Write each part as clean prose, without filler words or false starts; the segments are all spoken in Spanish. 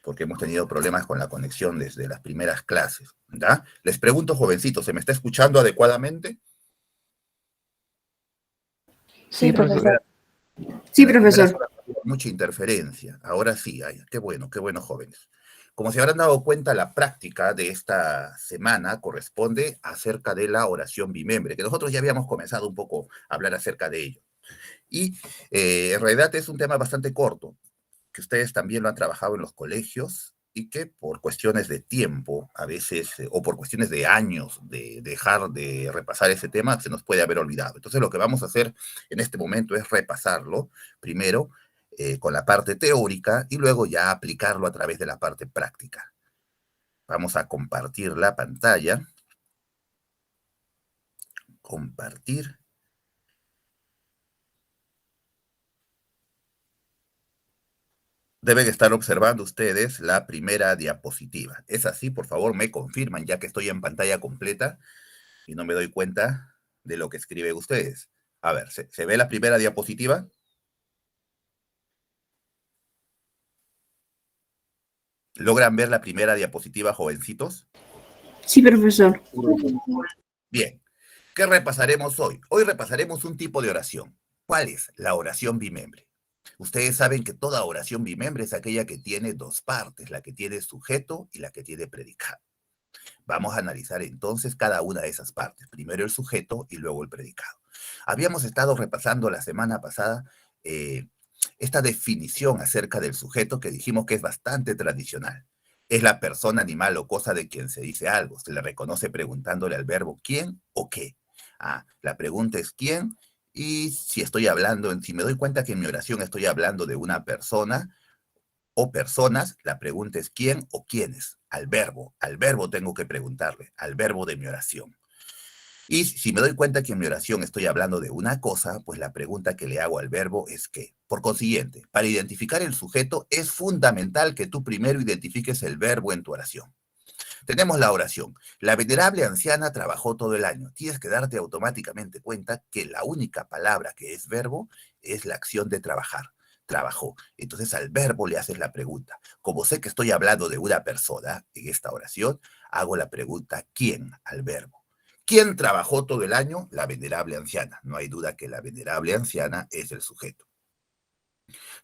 porque hemos tenido problemas con la conexión desde las primeras clases, ¿ya? Les pregunto, jovencito, ¿se me está escuchando adecuadamente? Sí, profesor. Sí, Las primeras profesor. horas había mucha interferencia, ahora sí hay. Qué bueno, jóvenes. Como se habrán dado cuenta, la práctica de esta semana corresponde acerca de la oración bimembre, que nosotros ya habíamos comenzado un poco a hablar acerca de ello. Y en realidad es un tema bastante corto, que ustedes también lo han trabajado en los colegios y que por cuestiones de tiempo, a veces, o por cuestiones de años de dejar de repasar ese tema, se nos puede haber olvidado. Entonces lo que vamos a hacer en este momento es repasarlo primero con la parte teórica y luego ya aplicarlo a través de la parte práctica. Vamos a compartir la pantalla. Compartir. Deben estar observando ustedes la primera diapositiva. ¿Es así? Por favor, me confirman, ya que estoy en pantalla completa y no me doy cuenta de lo que escriben ustedes. A ver, ¿se ve la primera diapositiva? ¿Logran ver la primera diapositiva, jovencitos? Sí, profesor. Bien. ¿Qué repasaremos hoy? Hoy repasaremos un tipo de oración. ¿Cuál es? La oración bimembre. Ustedes saben que toda oración bimembre es aquella que tiene dos partes, la que tiene sujeto y la que tiene predicado. Vamos a analizar entonces cada una de esas partes. Primero el sujeto y luego el predicado. Habíamos estado repasando la semana pasada esta definición acerca del sujeto que dijimos que es bastante tradicional. Es la persona, animal o cosa de quien se dice algo. Se le reconoce preguntándole al verbo quién o qué. La pregunta es quién, y si estoy hablando, si me doy cuenta que en mi oración estoy hablando de una persona o personas, la pregunta es quién o quiénes. Al verbo tengo que preguntarle, al verbo de mi oración. Y si me doy cuenta que en mi oración estoy hablando de una cosa, pues la pregunta que le hago al verbo es qué. Por consiguiente, para identificar el sujeto es fundamental que tú primero identifiques el verbo en tu oración. Tenemos la oración. La venerable anciana trabajó todo el año. Tienes que darte automáticamente cuenta que la única palabra que es verbo es la acción de trabajar. Trabajó. Entonces al verbo le haces la pregunta. Como sé que estoy hablando de una persona en esta oración, hago la pregunta ¿quién? Al verbo. ¿Quién trabajó todo el año? La venerable anciana. No hay duda que la venerable anciana es el sujeto.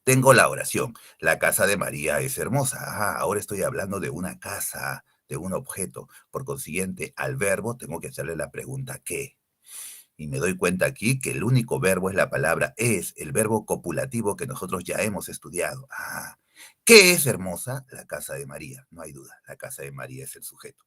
Tengo la oración. La casa de María es hermosa. Ahora estoy hablando de una casa, de un objeto. Por consiguiente, al verbo tengo que hacerle la pregunta ¿qué? Y me doy cuenta aquí que el único verbo es la palabra es, el verbo copulativo que nosotros ya hemos estudiado. ¿Qué es hermosa? La casa de María. No hay duda, la casa de María es el sujeto.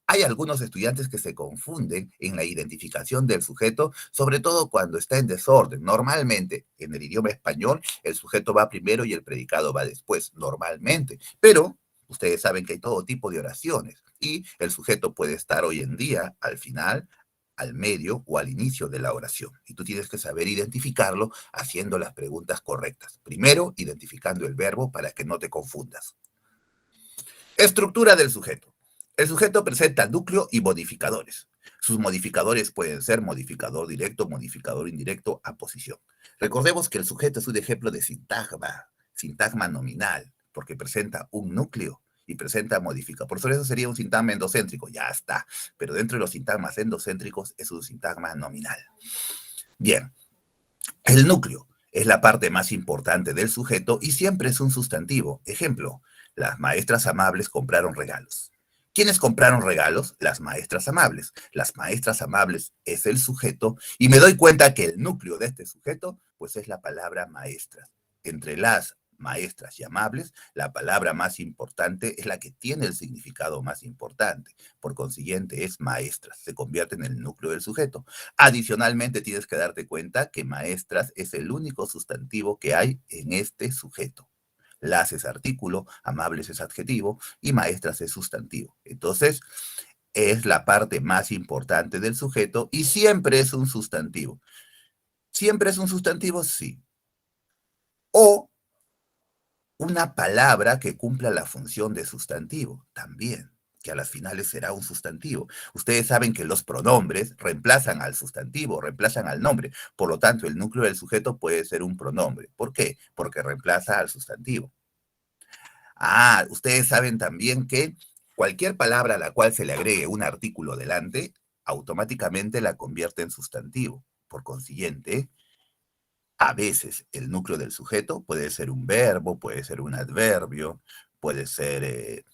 Hay algunos estudiantes que se confunden en la identificación del sujeto, sobre todo cuando está en desorden. Normalmente, en el idioma español, el sujeto va primero y el predicado va después, normalmente. Pero ustedes saben que hay todo tipo de oraciones y el sujeto puede estar hoy en día al final, al medio o al inicio de la oración. Y tú tienes que saber identificarlo haciendo las preguntas correctas. Primero, identificando el verbo para que no te confundas. Estructura del sujeto. El sujeto presenta núcleo y modificadores. Sus modificadores pueden ser modificador directo, modificador indirecto, aposición. Recordemos que el sujeto es un ejemplo de sintagma nominal, porque presenta un núcleo y presenta modificador. Por eso sería un sintagma endocéntrico, ya está. Pero dentro de los sintagmas endocéntricos es un sintagma nominal. Bien, el núcleo es la parte más importante del sujeto y siempre es un sustantivo. Ejemplo, las maestras amables compraron regalos. ¿Quiénes compraron regalos? Las maestras amables. Las maestras amables es el sujeto y me doy cuenta que el núcleo de este sujeto pues es la palabra maestras. Entre las maestras y amables, la palabra más importante es la que tiene el significado más importante. Por consiguiente, es maestras. Se convierte en el núcleo del sujeto. Adicionalmente, tienes que darte cuenta que maestras es el único sustantivo que hay en este sujeto. Las es artículo, amables es adjetivo y maestras es sustantivo. Entonces, es la parte más importante del sujeto y siempre es un sustantivo. ¿Siempre es un sustantivo? Sí. O una palabra que cumpla la función de sustantivo, también, que a las finales será un sustantivo. Ustedes saben que los pronombres reemplazan al sustantivo, reemplazan al nombre. Por lo tanto, el núcleo del sujeto puede ser un pronombre. ¿Por qué? Porque reemplaza al sustantivo. Ustedes saben también que cualquier palabra a la cual se le agregue un artículo delante, automáticamente la convierte en sustantivo. Por consiguiente, a veces el núcleo del sujeto puede ser un verbo, puede ser un adverbio, puede ser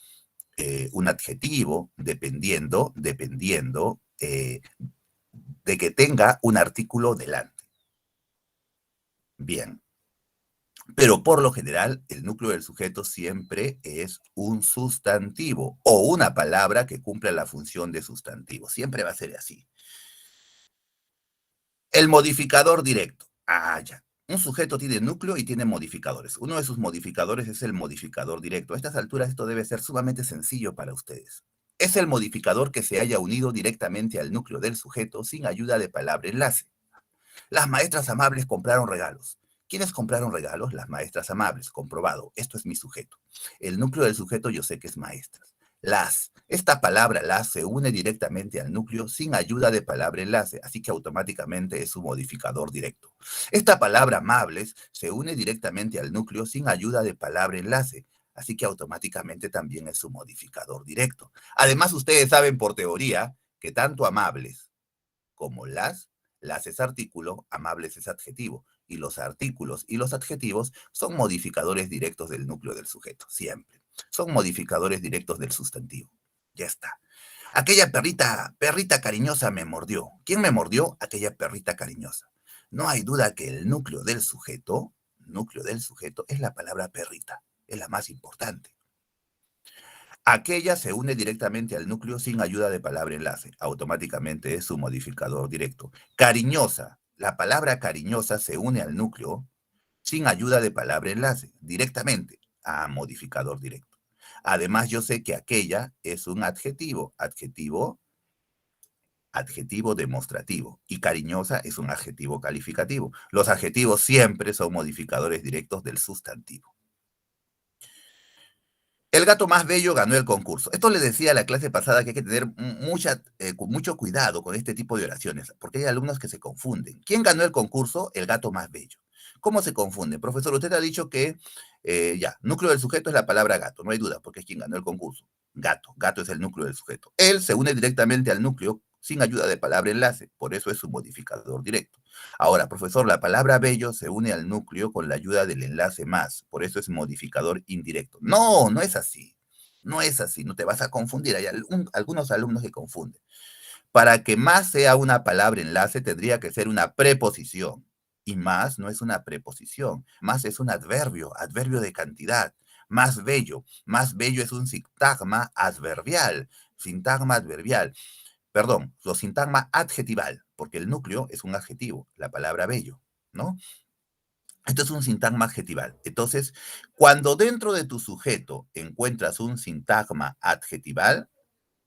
un adjetivo, dependiendo de que tenga un artículo delante. Bien. Pero por lo general, el núcleo del sujeto siempre es un sustantivo o una palabra que cumple la función de sustantivo. Siempre va a ser así. El modificador directo. Ya. Un sujeto tiene núcleo y tiene modificadores. Uno de sus modificadores es el modificador directo. A estas alturas esto debe ser sumamente sencillo para ustedes. Es el modificador que se haya unido directamente al núcleo del sujeto sin ayuda de palabra enlace. Las maestras amables compraron regalos. ¿Quiénes compraron regalos? Las maestras amables. Comprobado. Esto es mi sujeto. El núcleo del sujeto yo sé que es maestras. Esta palabra las se une directamente al núcleo sin ayuda de palabra enlace, así que automáticamente es su modificador directo. Esta palabra amables se une directamente al núcleo sin ayuda de palabra enlace, así que automáticamente también es su modificador directo. Además, ustedes saben por teoría que tanto amables como las es artículo, amables es adjetivo, y los artículos y los adjetivos son modificadores directos del núcleo del sujeto, siempre. Son modificadores directos del sustantivo. Ya está. Aquella perrita cariñosa me mordió. ¿Quién me mordió? Aquella perrita cariñosa. No hay duda que el núcleo del sujeto es la palabra perrita, es la más importante. Aquella se une directamente al núcleo sin ayuda de palabra enlace. Automáticamente es su modificador directo. Cariñosa. La palabra cariñosa se une al núcleo sin ayuda de palabra enlace, directamente a modificador directo. Además, yo sé que aquella es un adjetivo demostrativo, y cariñosa es un adjetivo calificativo. Los adjetivos siempre son modificadores directos del sustantivo. El gato más bello ganó el concurso. Esto le decía a la clase pasada que hay que tener mucho cuidado con este tipo de oraciones, porque hay alumnos que se confunden. ¿Quién ganó el concurso? El gato más bello. ¿Cómo se confunde? Profesor, usted ha dicho que, núcleo del sujeto es la palabra gato, no hay duda, porque es quien ganó el concurso. Gato es el núcleo del sujeto. Él se une directamente al núcleo sin ayuda de palabra enlace, por eso es su modificador directo. Ahora, profesor, la palabra bello se une al núcleo con la ayuda del enlace más, por eso es modificador indirecto. No, no es así. No es así, no te vas a confundir. Hay algunos alumnos que confunden. Para que más sea una palabra enlace, tendría que ser una preposición. Y más no es una preposición, más es un adverbio de cantidad. Más bello es un sintagma adverbial. Sintagma adjetival, porque el núcleo es un adjetivo, la palabra bello, ¿no? Esto es un sintagma adjetival. Entonces, cuando dentro de tu sujeto encuentras un sintagma adjetival,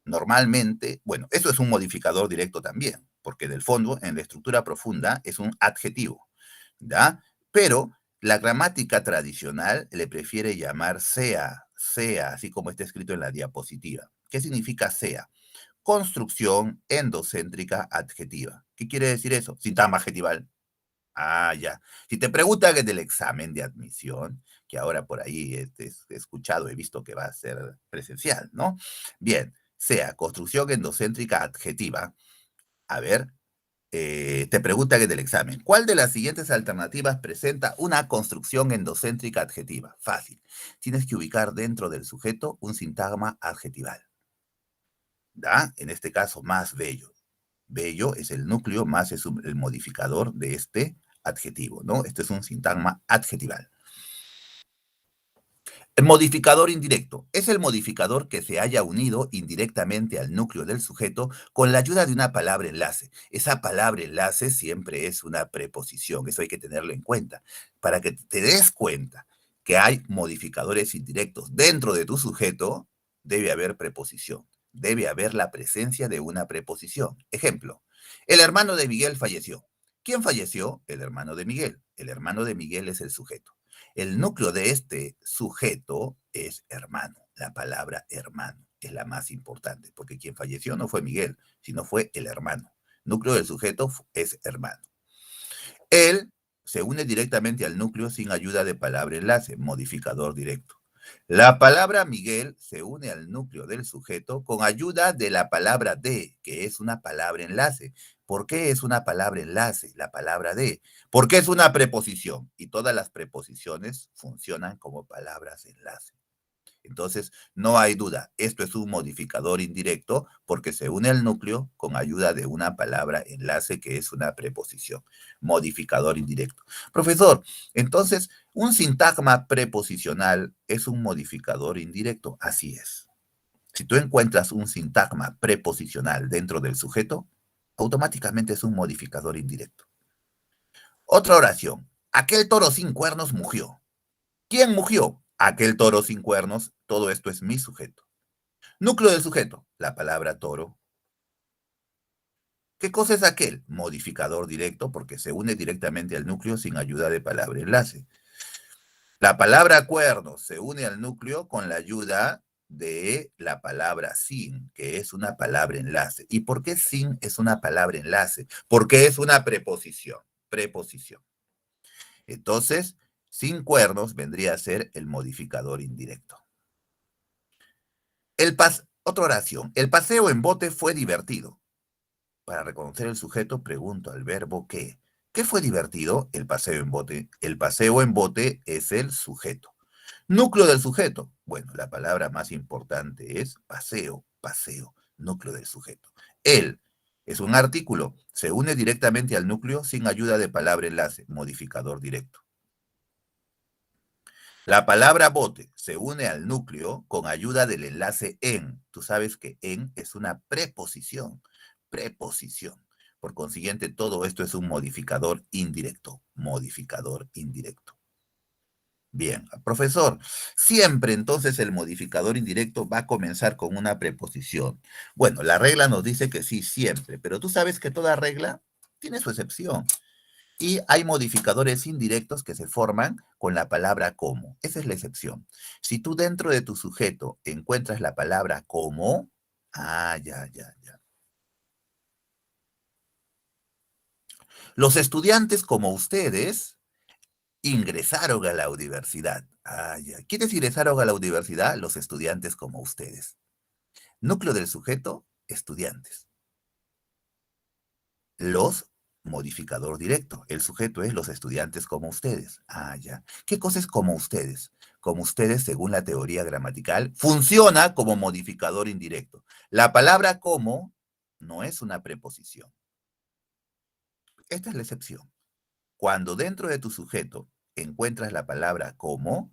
normalmente, bueno, eso es un modificador directo también, porque del fondo, en la estructura profunda, es un adjetivo, ¿ya? Pero la gramática tradicional le prefiere llamar sea, así como está escrito en la diapositiva. ¿Qué significa sea? Construcción endocéntrica adjetiva. ¿Qué quiere decir eso? Sintagma adjetival. Ya. Si te preguntan en el examen de admisión, que ahora por ahí he escuchado, he visto que va a ser presencial, ¿no? Bien, sea construcción endocéntrica adjetiva. A ver, te preguntan en el examen, ¿cuál de las siguientes alternativas presenta una construcción endocéntrica adjetiva? Fácil. Tienes que ubicar dentro del sujeto un sintagma adjetival. ¿Da? En este caso, más bello. Bello es el núcleo, más es el modificador de este adjetivo, ¿no? Este es un sintagma adjetival. El modificador indirecto es el modificador que se haya unido indirectamente al núcleo del sujeto con la ayuda de una palabra enlace. Esa palabra enlace siempre es una preposición, eso hay que tenerlo en cuenta. Para que te des cuenta que hay modificadores indirectos dentro de tu sujeto, debe haber preposición, debe haber la presencia de una preposición. Ejemplo, el hermano de Miguel falleció. ¿Quién falleció? El hermano de Miguel. El hermano de Miguel es el sujeto. El núcleo de este sujeto es hermano. La palabra hermano es la más importante, porque quien falleció no fue Miguel, sino fue el hermano. Núcleo del sujeto es hermano. Él se une directamente al núcleo sin ayuda de palabra enlace, modificador directo. La palabra Miguel se une al núcleo del sujeto con ayuda de la palabra de, que es una palabra enlace. ¿Por qué es una palabra enlace? La palabra de. Porque es una preposición y todas las preposiciones funcionan como palabras enlace. Entonces, no hay duda, esto es un modificador indirecto porque se une al núcleo con ayuda de una palabra enlace que es una preposición. Modificador indirecto. Profesor, entonces, un sintagma preposicional es un modificador indirecto. Así es. Si tú encuentras un sintagma preposicional dentro del sujeto, automáticamente es un modificador indirecto. Otra oración. Aquel toro sin cuernos mugió. ¿Quién mugió? Aquel toro sin cuernos. Todo esto es mi sujeto. Núcleo del sujeto, la palabra toro. ¿Qué cosa es aquel? Modificador directo, porque se une directamente al núcleo sin ayuda de palabra enlace. La palabra cuernos se une al núcleo con la ayuda de la palabra sin, que es una palabra enlace. ¿Y por qué sin es una palabra enlace? Porque es una preposición. Preposición. Entonces, sin cuernos vendría a ser el modificador indirecto. Otra oración. El paseo en bote fue divertido. Para reconocer el sujeto, pregunto al verbo qué. ¿Qué fue divertido? El paseo en bote. El paseo en bote es el sujeto. Núcleo del sujeto. Bueno, la palabra más importante es paseo, paseo, núcleo del sujeto. Él es un artículo. Se une directamente al núcleo sin ayuda de palabra enlace, modificador directo. La palabra bote se une al núcleo con ayuda del enlace en. Tú sabes que en es una preposición. Preposición. Por consiguiente, todo esto es un modificador indirecto. Modificador indirecto. Bien, profesor, siempre entonces el modificador indirecto va a comenzar con una preposición. Bueno, la regla nos dice que sí, siempre, pero tú sabes que toda regla tiene su excepción. Y hay modificadores indirectos que se forman con la palabra como. Esa es la excepción. Si tú dentro de tu sujeto encuentras la palabra como, ya. Los estudiantes como ustedes ingresaron a la universidad. Ya. ¿Quiénes ingresaron a la universidad? Los estudiantes como ustedes. Núcleo del sujeto, estudiantes. Los modificador directo. El sujeto es los estudiantes como ustedes. Ya. ¿Qué cosa es como ustedes? Como ustedes, según la teoría gramatical, funciona como modificador indirecto. La palabra como no es una preposición. Esta es la excepción. Cuando dentro de tu sujeto encuentras la palabra como,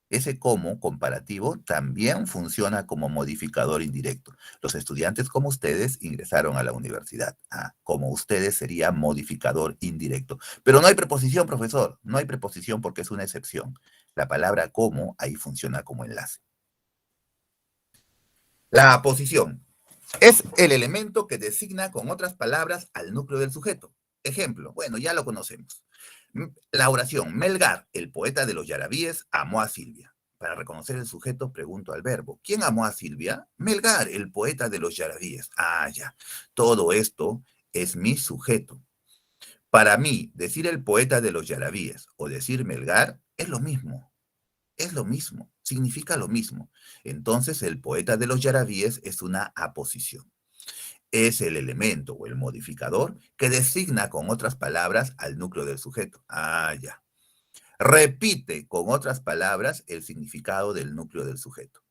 ese como comparativo también funciona como modificador indirecto. Los estudiantes como ustedes ingresaron a la universidad. Como ustedes sería modificador indirecto. Pero no hay preposición, profesor. No hay preposición porque es una excepción. La palabra como ahí funciona como enlace. La aposición es el elemento que designa con otras palabras al núcleo del sujeto. Ejemplo, bueno, ya lo conocemos. La oración, Melgar, el poeta de los Yarabíes, amó a Silvia. Para reconocer el sujeto, pregunto al verbo, ¿quién amó a Silvia? Melgar, el poeta de los Yarabíes. Ya. Todo esto es mi sujeto. Para mí, decir el poeta de los Yarabíes o decir Melgar es lo mismo. Es lo mismo, significa lo mismo. Entonces, el poeta de los Yarabíes es una aposición. Es el elemento o el modificador que designa con otras palabras al núcleo del sujeto. Ya. Repite con otras palabras el significado del núcleo del sujeto.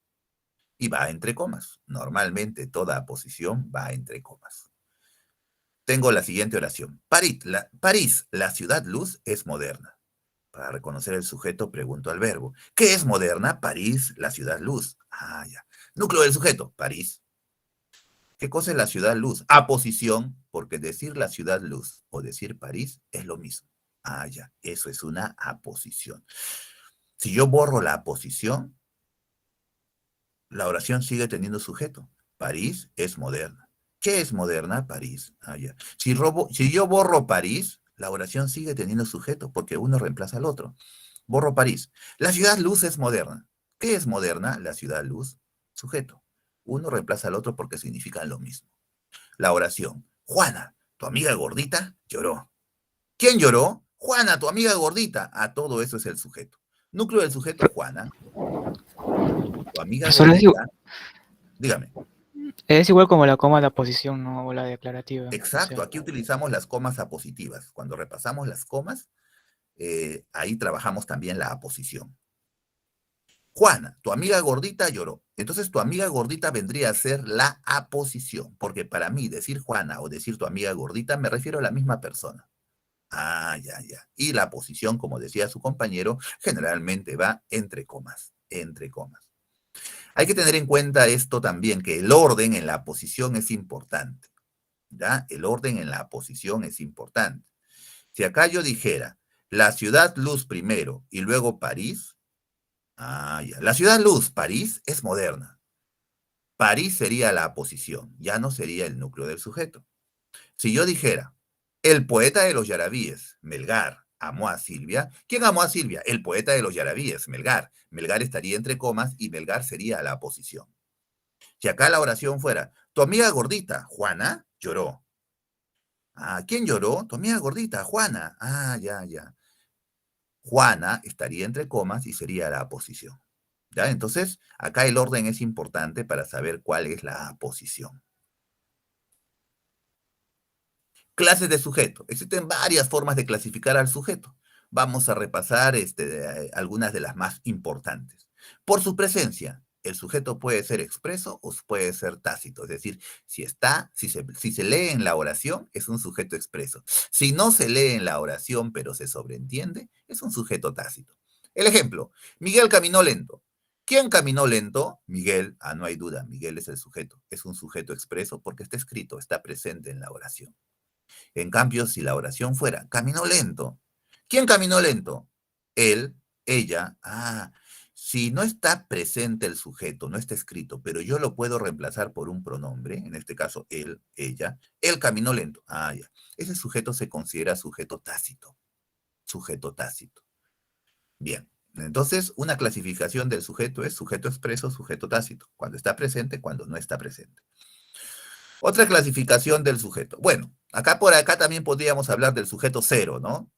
Y va entre comas. Normalmente toda aposición va entre comas. Tengo la siguiente oración. París, la ciudad luz, es moderna. Para reconocer el sujeto, pregunto al verbo. ¿Qué es moderna? París, la ciudad luz. Ya. Núcleo del sujeto, París. ¿Qué cosa es la ciudad luz? Aposición, porque decir la ciudad luz o decir París es lo mismo. Ya, eso es una aposición. Si yo borro la aposición, la oración sigue teniendo sujeto. París es moderna. ¿Qué es moderna? París. Ya. Si yo borro París, la oración sigue teniendo sujeto, porque uno reemplaza al otro. Borro París. La ciudad luz es moderna. ¿Qué es moderna? La ciudad luz, sujeto. Uno reemplaza al otro porque significan lo mismo. La oración. Juana, tu amiga gordita, lloró. ¿Quién lloró? Juana, tu amiga gordita. Todo eso es el sujeto. Núcleo del sujeto, Juana. amiga Profesor, gordita, dígame. es igual como la coma de aposición, ¿no? O la declarativa. O Exacto, sea, aquí utilizamos las comas apositivas. Cuando repasamos las comas, ahí trabajamos también la aposición. Juana, tu amiga gordita lloró. Entonces tu amiga gordita vendría a ser la aposición, porque para mí decir Juana o decir tu amiga gordita me refiero a la misma persona. Ah, ya, ya. Y la aposición, como decía su compañero, generalmente va entre comas, entre comas. Hay que tener en cuenta esto también, que el orden en la aposición es importante. ¿Ya? El orden en la aposición es importante. Si acá yo dijera la ciudad luz primero y luego París, ah, ya. La ciudad luz, París, es moderna. París sería la aposición, ya no sería el núcleo del sujeto. Si yo dijera, el poeta de los Yarabíes, Melgar, amó a Silvia, ¿quién amó a Silvia? El poeta de los Yarabíes, Melgar. Melgar estaría entre comas y Melgar sería la aposición. Si acá la oración fuera, tu amiga gordita, Juana, lloró. Ah, ¿quién lloró? Tu amiga gordita, Juana. Ah, ya, ya. Juana estaría entre comas y sería la aposición. ¿Ya? Entonces, acá el orden es importante para saber cuál es la aposición. Clases de sujeto. Existen varias formas de clasificar al sujeto. Vamos a repasar algunas de las más importantes. Por su presencia, el sujeto puede ser expreso o puede ser tácito. Es decir, si se lee en la oración, es un sujeto expreso. Si no se lee en la oración, pero se sobreentiende, es un sujeto tácito. El ejemplo, Miguel caminó lento. ¿Quién caminó lento? Miguel. Ah, no hay duda, Miguel es el sujeto. Es un sujeto expreso porque está escrito, está presente en la oración. En cambio, si la oración fuera, caminó lento. ¿Quién caminó lento? Él, ella. Ah, si no está presente el sujeto, no está escrito, pero yo lo puedo reemplazar por un pronombre, en este caso él, ella. Él caminó lento. Ah, ya. Ese sujeto se considera sujeto tácito. Sujeto tácito. Bien. Entonces, una clasificación del sujeto es sujeto expreso, sujeto tácito. Cuando está presente, cuando no está presente. Otra clasificación del sujeto. Bueno, acá por acá también podríamos hablar del sujeto cero, ¿no?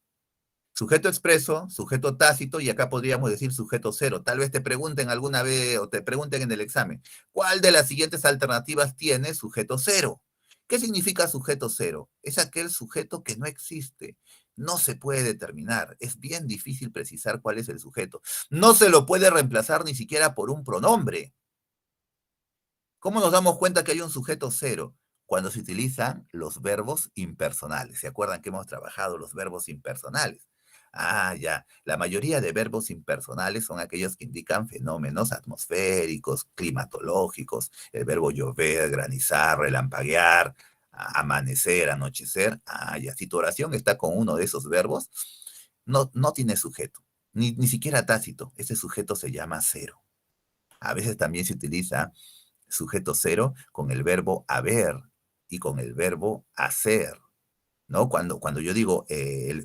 Sujeto expreso, sujeto tácito, y acá podríamos decir sujeto cero. Tal vez te pregunten alguna vez o te pregunten en el examen, ¿cuál de las siguientes alternativas tiene sujeto cero? ¿Qué significa sujeto cero? Es aquel sujeto que no existe. No se puede determinar. Es bien difícil precisar cuál es el sujeto. No se lo puede reemplazar ni siquiera por un pronombre. ¿Cómo nos damos cuenta que hay un sujeto cero? Cuando se utilizan los verbos impersonales. ¿Se acuerdan que hemos trabajado los verbos impersonales? Ah, ya. La mayoría de verbos impersonales son aquellos que indican fenómenos atmosféricos, climatológicos. El verbo llover, granizar, relampaguear, amanecer, anochecer. Ah, ya. Si tu oración está con uno de esos verbos, no tiene sujeto. Ni siquiera tácito. Ese sujeto se llama cero. A veces también se utiliza sujeto cero con el verbo haber y con el verbo hacer, ¿no? Cuando yo digo,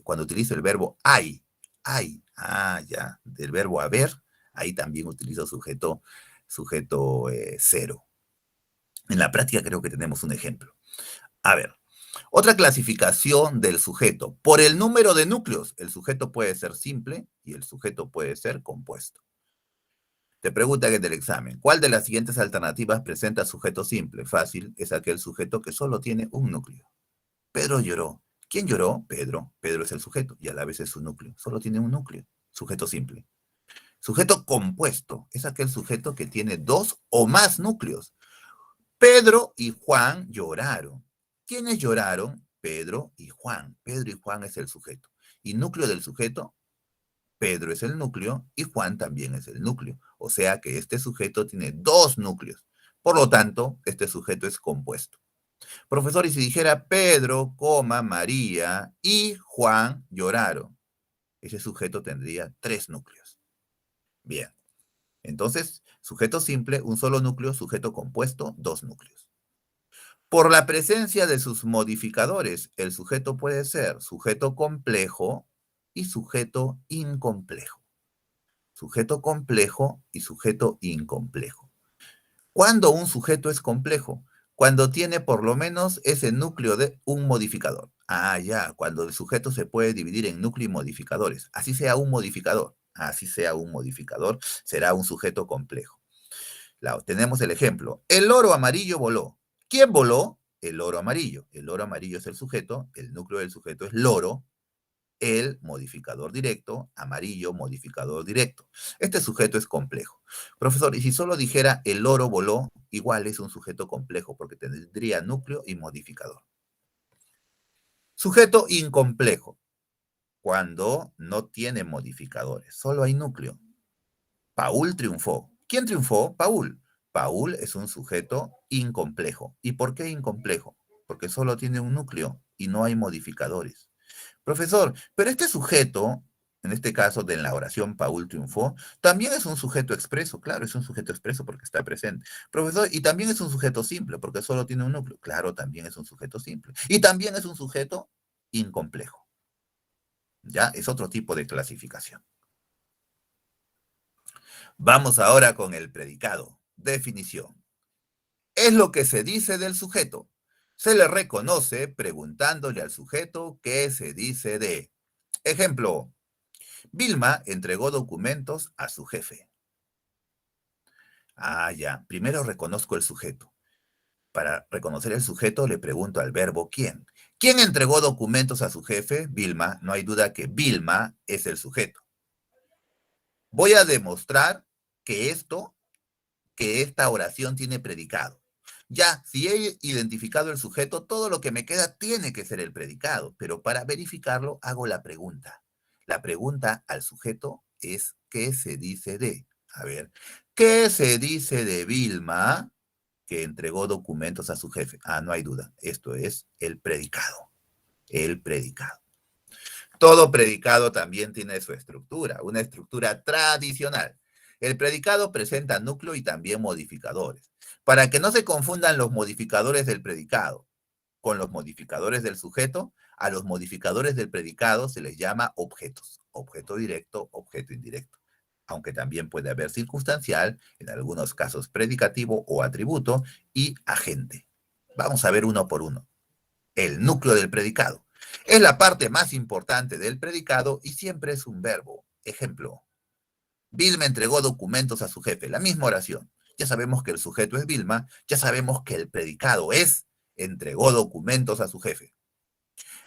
cuando utilizo el verbo hay, ah, ya, del verbo haber, ahí también utilizo sujeto cero. En la práctica creo que tenemos un ejemplo. A ver, otra clasificación del sujeto. Por el número de núcleos, el sujeto puede ser simple y el sujeto puede ser compuesto. Te preguntan en el examen, ¿cuál de las siguientes alternativas presenta sujeto simple? Fácil, es aquel sujeto que solo tiene un núcleo. Pedro lloró. ¿Quién lloró? Pedro. Pedro es el sujeto y a la vez es su núcleo. Solo tiene un núcleo. Sujeto simple. Sujeto compuesto es aquel sujeto que tiene dos o más núcleos. Pedro y Juan lloraron. ¿Quiénes lloraron? Pedro y Juan. Pedro y Juan es el sujeto. Y núcleo del sujeto, Pedro es el núcleo y Juan también es el núcleo. O sea que este sujeto tiene dos núcleos. Por lo tanto, este sujeto es compuesto. Profesor, y si dijera Pedro, María y Juan lloraron, ese sujeto tendría tres núcleos. Bien. Entonces, sujeto simple, un solo núcleo, sujeto compuesto, dos núcleos. Por la presencia de sus modificadores, el sujeto puede ser sujeto complejo y sujeto incomplejo. Sujeto complejo y sujeto incomplejo. ¿Cuándo un sujeto es complejo? Cuando tiene por lo menos ese núcleo de un modificador. Ah, ya, cuando el sujeto se puede dividir en núcleo y modificadores. Así sea un modificador, será un sujeto complejo. Tenemos el ejemplo. El loro amarillo voló. ¿Quién voló? El loro amarillo. El loro amarillo es el sujeto, el núcleo del sujeto es loro, el modificador directo, amarillo, modificador directo. Este sujeto es complejo. Profesor, y si solo dijera el loro voló, igual es un sujeto complejo porque tendría núcleo y modificador. Sujeto incomplejo, cuando no tiene modificadores, solo hay núcleo. Paul triunfó. ¿Quién triunfó? Paul. Paul es un sujeto incomplejo. ¿Y por qué incomplejo? Porque solo tiene un núcleo y no hay modificadores. Profesor, pero este sujeto, en este caso de la oración Paul triunfó, también es un sujeto expreso. Claro, es un sujeto expreso porque está presente. Profesor, y también es un sujeto simple porque solo tiene un núcleo. Claro, también es un sujeto simple. Y también es un sujeto incomplejo. Ya, es otro tipo de clasificación. Vamos ahora con el predicado. Definición. Es lo que se dice del sujeto. Se le reconoce preguntándole al sujeto qué se dice de. Ejemplo, Vilma entregó documentos a su jefe. Ah, ya. Primero reconozco el sujeto. Para reconocer el sujeto le pregunto al verbo quién. ¿Quién entregó documentos a su jefe? Vilma. No hay duda que Vilma es el sujeto. Voy a demostrar que esta oración tiene predicado. Ya, si he identificado el sujeto, todo lo que me queda tiene que ser el predicado, pero para verificarlo hago la pregunta. La pregunta al sujeto es ¿qué se dice de? A ver, ¿qué se dice de Vilma que entregó documentos a su jefe? Ah, no hay duda, esto es el predicado. El predicado. Todo predicado también tiene su estructura, una estructura tradicional. El predicado presenta núcleo y también modificadores. Para que no se confundan los modificadores del predicado con los modificadores del sujeto, a los modificadores del predicado se les llama objetos. Objeto directo, objeto indirecto. Aunque también puede haber circunstancial, en algunos casos predicativo o atributo, y agente. Vamos a ver uno por uno. El núcleo del predicado. Es la parte más importante del predicado y siempre es un verbo. Ejemplo, Vilma entregó documentos a su jefe. La misma oración. Ya sabemos que el sujeto es Vilma, ya sabemos que el predicado es entregó documentos a su jefe.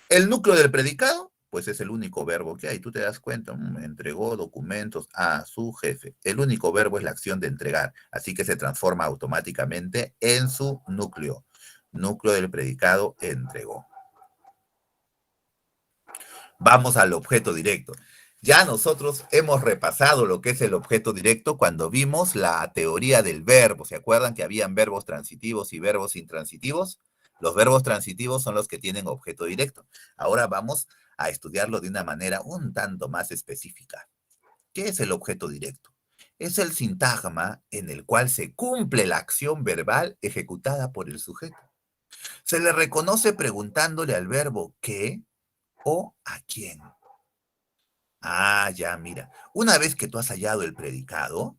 El núcleo del predicado, pues es el único verbo que hay. Tú te das cuenta, entregó documentos a su jefe. El único verbo es la acción de entregar, así que se transforma automáticamente en su núcleo. Núcleo del predicado entregó. Vamos al objeto directo. Ya nosotros hemos repasado lo que es el objeto directo cuando vimos la teoría del verbo. ¿Se acuerdan que habían verbos transitivos y verbos intransitivos? Los verbos transitivos son los que tienen objeto directo. Ahora vamos a estudiarlo de una manera un tanto más específica. ¿Qué es el objeto directo? Es el sintagma en el cual se cumple la acción verbal ejecutada por el sujeto. Se le reconoce preguntándole al verbo qué o a quién. Ah, ya, mira. Una vez que tú has hallado el predicado,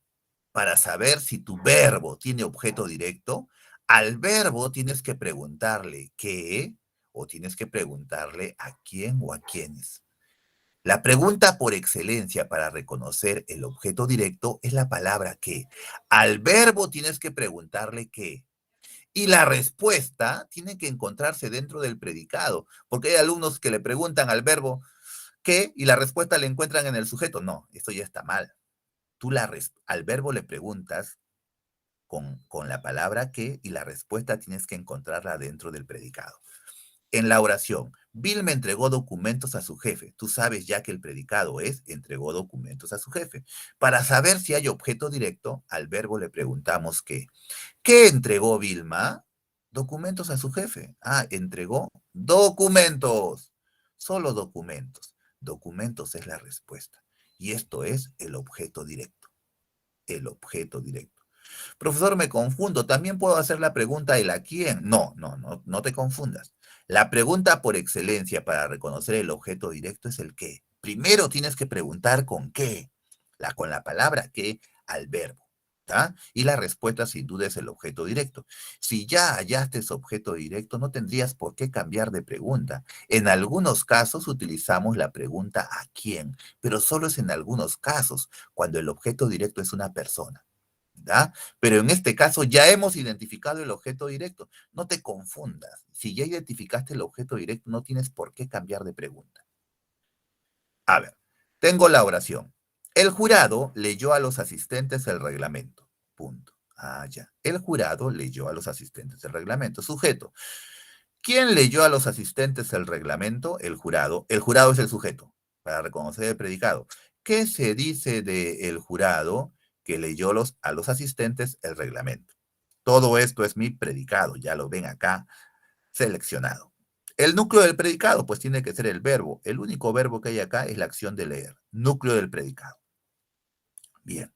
para saber si tu verbo tiene objeto directo, al verbo tienes que preguntarle qué o tienes que preguntarle a quién o a quiénes. La pregunta por excelencia para reconocer el objeto directo es la palabra qué. Al verbo tienes que preguntarle qué. Y la respuesta tiene que encontrarse dentro del predicado, porque hay alumnos que le preguntan al verbo qué y la respuesta la encuentran en el sujeto. No, esto ya está mal. Tú al verbo le preguntas con la palabra qué y la respuesta tienes que encontrarla dentro del predicado. En la oración, Bill me entregó documentos a su jefe. Tú sabes ya que el predicado es entregó documentos a su jefe. Para saber si hay objeto directo, al verbo le preguntamos qué. ¿Qué entregó Vilma? Documentos a su jefe. Ah, entregó documentos. Solo documentos. Documentos es la respuesta. Y esto es el objeto directo. El objeto directo. Profesor, me confundo. También puedo hacer la pregunta ¿el a quién? No te confundas. La pregunta por excelencia para reconocer el objeto directo es el qué. Primero tienes que preguntar con qué. Con la palabra qué al verbo. ¿Tá? Y la respuesta sin duda es el objeto directo. Si ya hallaste ese objeto directo, no tendrías por qué cambiar de pregunta. En algunos casos utilizamos la pregunta ¿a quién? Pero solo es en algunos casos, cuando el objeto directo es una persona. ¿Ya? Pero en este caso ya hemos identificado el objeto directo. No te confundas. Si ya identificaste el objeto directo, no tienes por qué cambiar de pregunta. A ver, tengo la oración. El jurado leyó a los asistentes el reglamento. Punto. Ah, ya. El jurado leyó a los asistentes el reglamento. Sujeto. ¿Quién leyó a los asistentes el reglamento? El jurado. El jurado es el sujeto, para reconocer el predicado. ¿Qué se dice del jurado que leyó a los asistentes el reglamento? Todo esto es mi predicado, ya lo ven acá seleccionado. El núcleo del predicado, pues tiene que ser el verbo. El único verbo que hay acá es la acción de leer. Núcleo del predicado. Bien.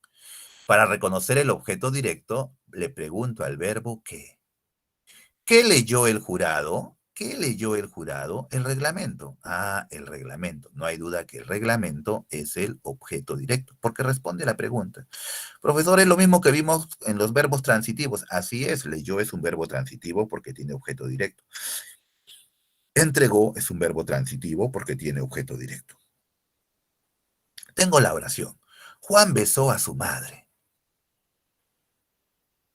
Para reconocer el objeto directo, le pregunto al verbo qué. ¿Qué leyó el jurado? ¿Qué leyó el jurado? El reglamento. Ah, el reglamento. No hay duda que el reglamento es el objeto directo, porque responde a la pregunta. Profesor, es lo mismo que vimos en los verbos transitivos. Así es, leyó es un verbo transitivo porque tiene objeto directo. Entregó es un verbo transitivo porque tiene objeto directo. Tengo la oración. Juan besó a su madre.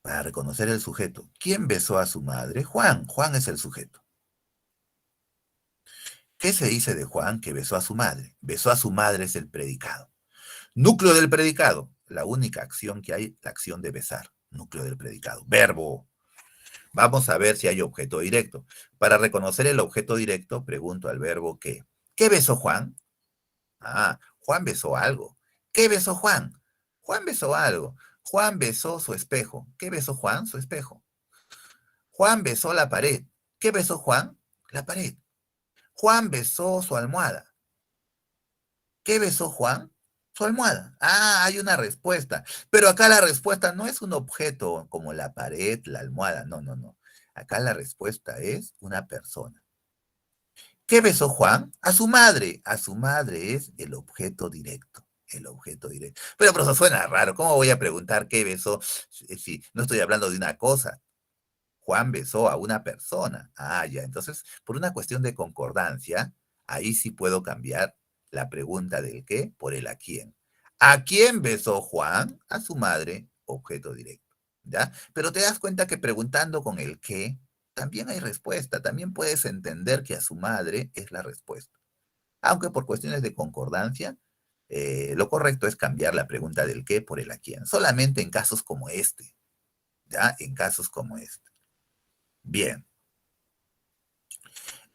Para reconocer el sujeto. ¿Quién besó a su madre? Juan. Juan es el sujeto. ¿Qué se dice de Juan que besó a su madre? Besó a su madre es el predicado. Núcleo del predicado. La única acción que hay, la acción de besar. Núcleo del predicado. Verbo. Vamos a ver si hay objeto directo. Para reconocer el objeto directo, pregunto al verbo qué. ¿Qué besó Juan? Ah, Juan besó algo. ¿Qué besó Juan? Juan besó algo. Juan besó su espejo. ¿Qué besó Juan? Su espejo. Juan besó la pared. ¿Qué besó Juan? La pared. Juan besó su almohada. ¿Qué besó Juan? Su almohada. Ah, hay una respuesta. Pero acá la respuesta no es un objeto como la pared, la almohada. No, no, no. Acá la respuesta es una persona. ¿Qué besó Juan? A su madre. A su madre es el objeto directo. El objeto directo. Pero eso suena raro. ¿Cómo voy a preguntar qué besó si no estoy hablando de una cosa? Juan besó a una persona. Ah, ya. Entonces, por una cuestión de concordancia, ahí sí puedo cambiar la pregunta del qué por el a quién. ¿A quién besó Juan? A su madre, objeto directo. ¿Ya? Pero te das cuenta que preguntando con el qué, también hay respuesta. También puedes entender que a su madre es la respuesta. Aunque por cuestiones de concordancia, lo correcto es cambiar la pregunta del qué por el a quién. Solamente en casos como este. ¿Ya? En casos como este. Bien.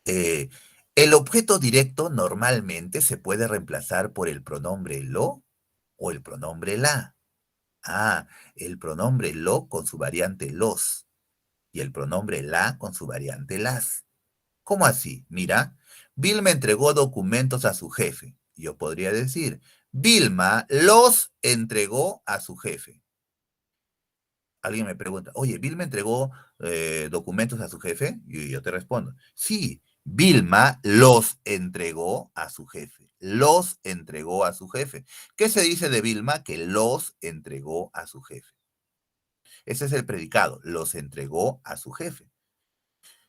Eh, el objeto directo normalmente se puede reemplazar por el pronombre lo o el pronombre la. Ah, el pronombre lo con su variante los y el pronombre la con su variante las. ¿Cómo así? Mira, Vilma entregó documentos a su jefe. Yo podría decir, Vilma los entregó a su jefe. Alguien me pregunta, oye, ¿Vilma entregó documentos a su jefe? Y yo te respondo, sí, Vilma los entregó a su jefe. Los entregó a su jefe. ¿Qué se dice de Vilma? Que los entregó a su jefe. Ese es el predicado, los entregó a su jefe.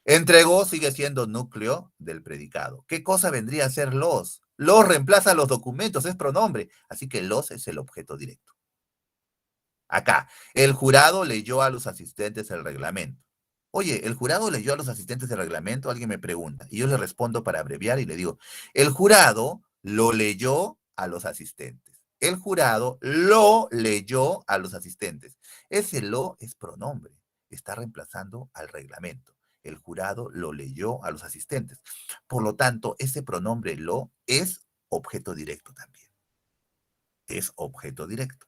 Entregó sigue siendo núcleo del predicado. ¿Qué cosa vendría a ser los? Los reemplaza los documentos, es pronombre, así que los es el objeto directo. Acá, el jurado leyó a los asistentes el reglamento. Oye, ¿el jurado leyó a los asistentes el reglamento? Alguien me pregunta. Y yo le respondo para abreviar y le digo, el jurado lo leyó a los asistentes. El jurado lo leyó a los asistentes. Ese lo es pronombre. Está reemplazando al reglamento. El jurado lo leyó a los asistentes. Por lo tanto, ese pronombre lo es objeto directo también. Es objeto directo.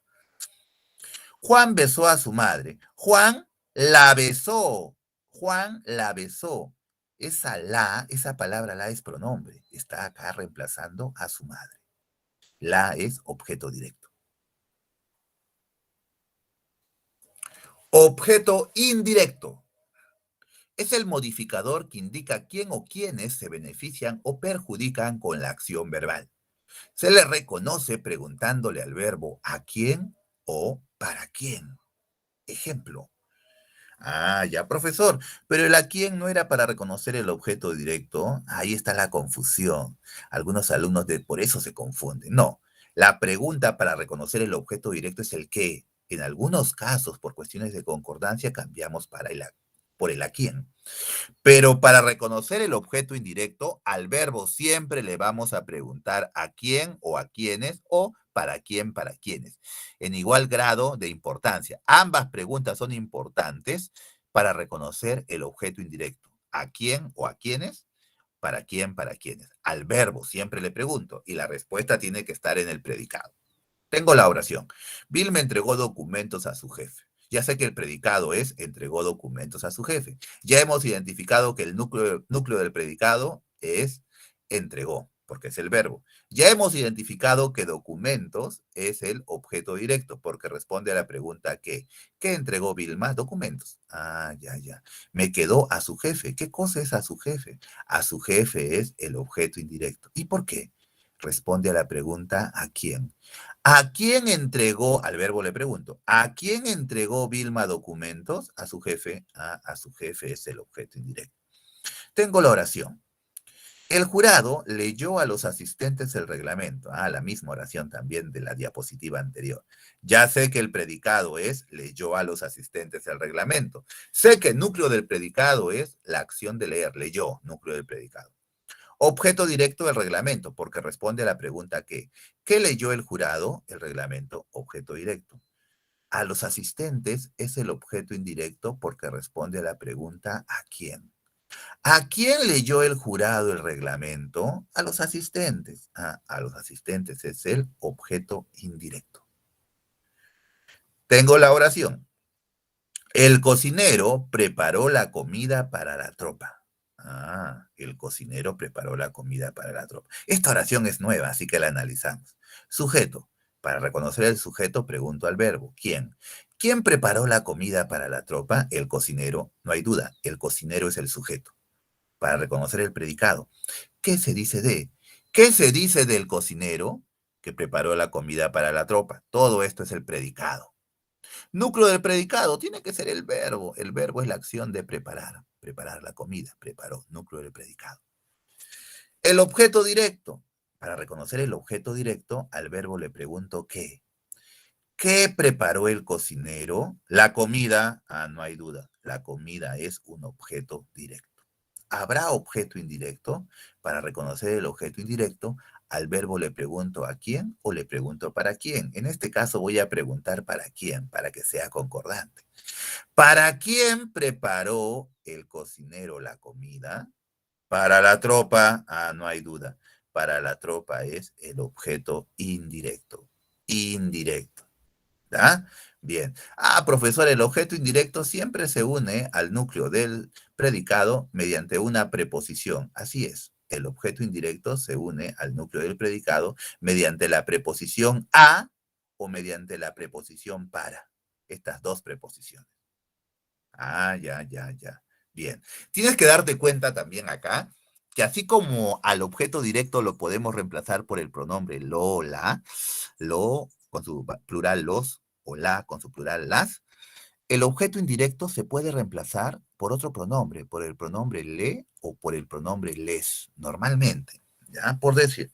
Juan besó a su madre. Juan la besó. Juan la besó. Esa palabra la es pronombre. Está acá reemplazando a su madre. La es objeto directo. Objeto indirecto. Es el modificador que indica quién o quiénes se benefician o perjudican con la acción verbal. Se le reconoce preguntándole al verbo a quién o para quién. Ejemplo. Ah, ya, profesor. Pero el a quién no era para reconocer el objeto directo. Ahí está la confusión. Algunos alumnos por eso se confunden. No, la pregunta para reconocer el objeto directo es el qué. En algunos casos, por cuestiones de concordancia, cambiamos por el a quién. Pero para reconocer el objeto indirecto, al verbo siempre le vamos a preguntar a quién o a quiénes o para quiénes, en igual grado de importancia. Ambas preguntas son importantes para reconocer el objeto indirecto. ¿A quién o a quiénes? Para quiénes. Al verbo siempre le pregunto y la respuesta tiene que estar en el predicado. Tengo la oración. Bill me entregó documentos a su jefe. Ya sé que el predicado es entregó documentos a su jefe. Ya hemos identificado que el núcleo del predicado es entregó, porque es el verbo. Ya hemos identificado que documentos es el objeto directo, porque responde a la pregunta ¿qué entregó Vilma? Documentos. Ah, ya. Me quedó a su jefe. ¿Qué cosa es a su jefe? A su jefe es el objeto indirecto. ¿Y por qué? Responde a la pregunta ¿a quién? ¿A quién entregó, al verbo le pregunto, ¿a quién entregó Vilma documentos? A su jefe. A su jefe es el objeto indirecto. Tengo la oración. El jurado leyó a los asistentes el reglamento. La misma oración también de la diapositiva anterior. Ya sé que el predicado es leyó a los asistentes el reglamento. Sé que el núcleo del predicado es la acción de leer, leyó, núcleo del predicado. Objeto directo del reglamento, porque responde a la pregunta ¿qué leyó el jurado? El reglamento, objeto directo. A los asistentes es el objeto indirecto porque responde a la pregunta ¿a quién? ¿A quién leyó el jurado el reglamento? A los asistentes. A los asistentes es el objeto indirecto. Tengo la oración. El cocinero preparó la comida para la tropa. El cocinero preparó la comida para la tropa. Esta oración es nueva, así que la analizamos. Sujeto. Para reconocer el sujeto, pregunto al verbo. ¿Quién? ¿Quién preparó la comida para la tropa? El cocinero. No hay duda, el cocinero es el sujeto. Para reconocer el predicado. ¿Qué se dice de? ¿Qué se dice del cocinero que preparó la comida para la tropa? Todo esto es el predicado. Núcleo del predicado tiene que ser el verbo. El verbo es la acción de preparar. Preparar la comida. Preparó. Núcleo del predicado. El objeto directo. Para reconocer el objeto directo, al verbo le pregunto ¿qué? ¿Qué preparó el cocinero? La comida. No hay duda. La comida es un objeto directo. ¿Habrá objeto indirecto? Para reconocer el objeto indirecto, al verbo le pregunto ¿a quién? O le pregunto ¿para quién? En este caso voy a preguntar ¿para quién? Para que sea concordante. ¿Para quién preparó el cocinero la comida? Para la tropa. No hay duda. Para la tropa es el objeto indirecto. Indirecto. ¿Da? Bien. Profesor, el objeto indirecto siempre se une al núcleo del predicado mediante una preposición. Así es. El objeto indirecto se une al núcleo del predicado mediante la preposición a o mediante la preposición para. Estas dos preposiciones. Ya. Bien. Tienes que darte cuenta también acá que así como al objeto directo lo podemos reemplazar por el pronombre lo, la, lo con su plural los o la con su plural las, el objeto indirecto se puede reemplazar por otro pronombre, por el pronombre le o por el pronombre les, normalmente. ¿Ya? Por decir,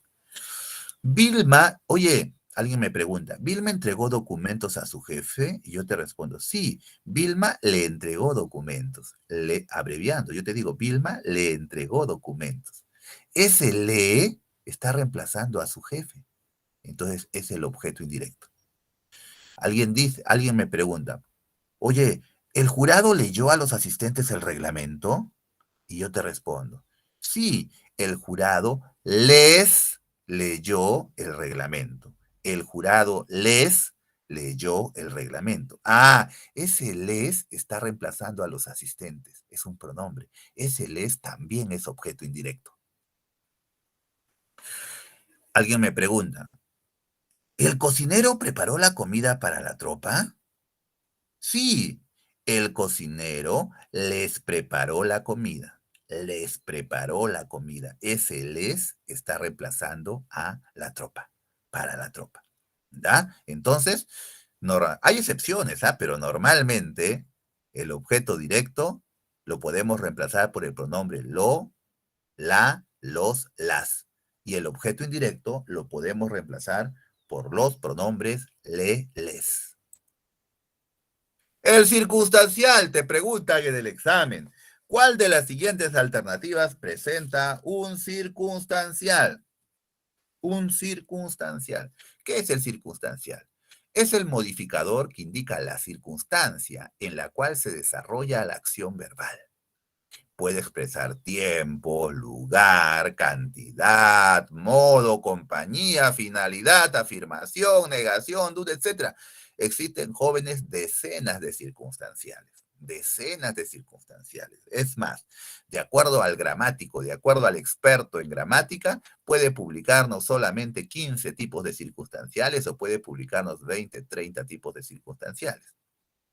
Vilma, oye, alguien me pregunta, ¿Vilma entregó documentos a su jefe? Y yo te respondo, sí, Vilma le entregó documentos. Abreviando, yo te digo, Vilma le entregó documentos. Ese le está reemplazando a su jefe. Entonces es el objeto indirecto. Alguien me pregunta, oye, ¿el jurado leyó a los asistentes el reglamento? Y yo te respondo, sí, el jurado les leyó el reglamento. El jurado les leyó el reglamento. Ese les está reemplazando a los asistentes. Es un pronombre. Ese les también es objeto indirecto. Alguien me pregunta, ¿el cocinero preparó la comida para la tropa? Sí, el cocinero les preparó la comida. Les preparó la comida. Ese les está reemplazando a la tropa, para la tropa. ¿Da? Entonces, hay excepciones, pero normalmente el objeto directo lo podemos reemplazar por el pronombre lo, la, los, las. Y el objeto indirecto lo podemos reemplazar por los pronombres le, les. El circunstancial, te preguntan en el examen. ¿Cuál de las siguientes alternativas presenta un circunstancial? Un circunstancial. ¿Qué es el circunstancial? Es el modificador que indica la circunstancia en la cual se desarrolla la acción verbal. Puede expresar tiempo, lugar, cantidad, modo, compañía, finalidad, afirmación, negación, duda, etc. Existen, jóvenes, decenas de circunstanciales. Decenas de circunstanciales. Es más, de acuerdo al gramático, de acuerdo al experto en gramática, puede publicarnos solamente 15 tipos de circunstanciales o puede publicarnos 20, 30 tipos de circunstanciales.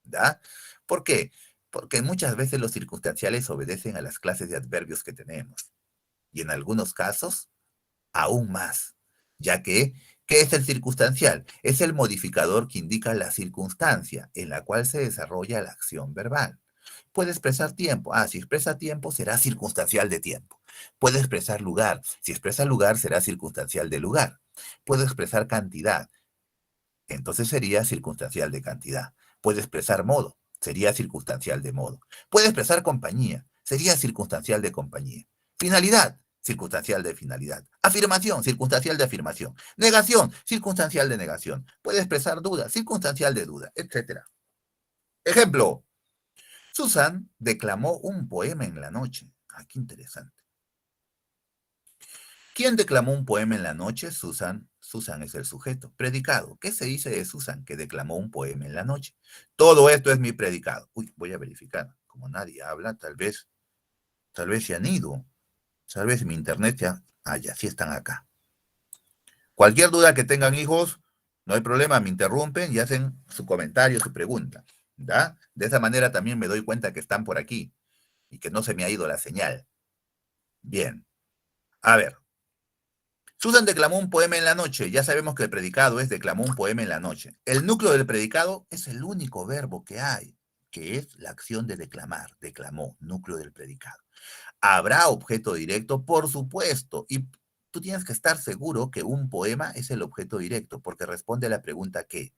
¿Da? ¿Por qué? Porque muchas veces los circunstanciales obedecen a las clases de adverbios que tenemos. Y en algunos casos, aún más. Ya que, ¿qué es el circunstancial? Es el modificador que indica la circunstancia en la cual se desarrolla la acción verbal. Puede expresar tiempo. Si expresa tiempo, será circunstancial de tiempo. Puede expresar lugar. Si expresa lugar, será circunstancial de lugar. Puede expresar cantidad. Entonces sería circunstancial de cantidad. Puede expresar modo, sería circunstancial de modo. Puede expresar compañía, sería circunstancial de compañía. Finalidad, circunstancial de finalidad. Afirmación, circunstancial de afirmación. Negación, circunstancial de negación. Puede expresar duda, circunstancial de duda, etc. Ejemplo, Susan declamó un poema en la noche. Qué interesante. ¿Quién declamó un poema en la noche? Susan. Susan es el sujeto. Predicado. ¿Qué se dice de Susan? Que declamó un poema en la noche. Todo esto es mi predicado. Uy, voy a verificar. Como nadie habla, tal vez se han ido. Tal vez mi internet ya. Ya sí están acá. Cualquier duda que tengan, hijos, no hay problema, me interrumpen y hacen su comentario, su pregunta. ¿Da? De esa manera también me doy cuenta que están por aquí y que no se me ha ido la señal. Bien. A ver. Susan declamó un poema en la noche. Ya sabemos que el predicado es declamó un poema en la noche. El núcleo del predicado es el único verbo que hay, que es la acción de declamar. Declamó, núcleo del predicado. ¿Habrá objeto directo? Por supuesto. Y tú tienes que estar seguro que un poema es el objeto directo, porque responde a la pregunta ¿qué?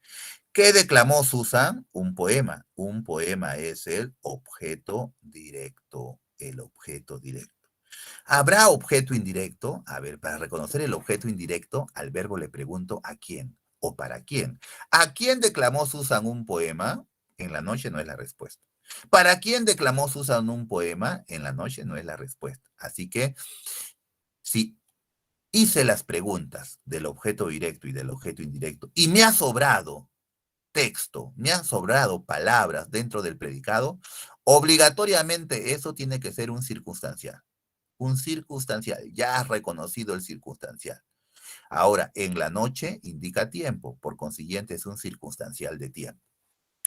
¿Qué declamó Susan? Un poema. Un poema es el objeto directo. El objeto directo. ¿Habrá objeto indirecto? A ver, para reconocer el objeto indirecto, al verbo le pregunto ¿a quién? ¿O para quién? ¿A quién declamó Susan un poema? En la noche no es la respuesta. ¿Para quién declamó Susan un poema? En la noche no es la respuesta. Así que, si hice las preguntas del objeto directo y del objeto indirecto y me ha sobrado texto, me han sobrado palabras dentro del predicado, obligatoriamente eso tiene que ser un circunstancial. Un circunstancial, ya has reconocido el circunstancial. Ahora, en la noche indica tiempo, por consiguiente es un circunstancial de tiempo.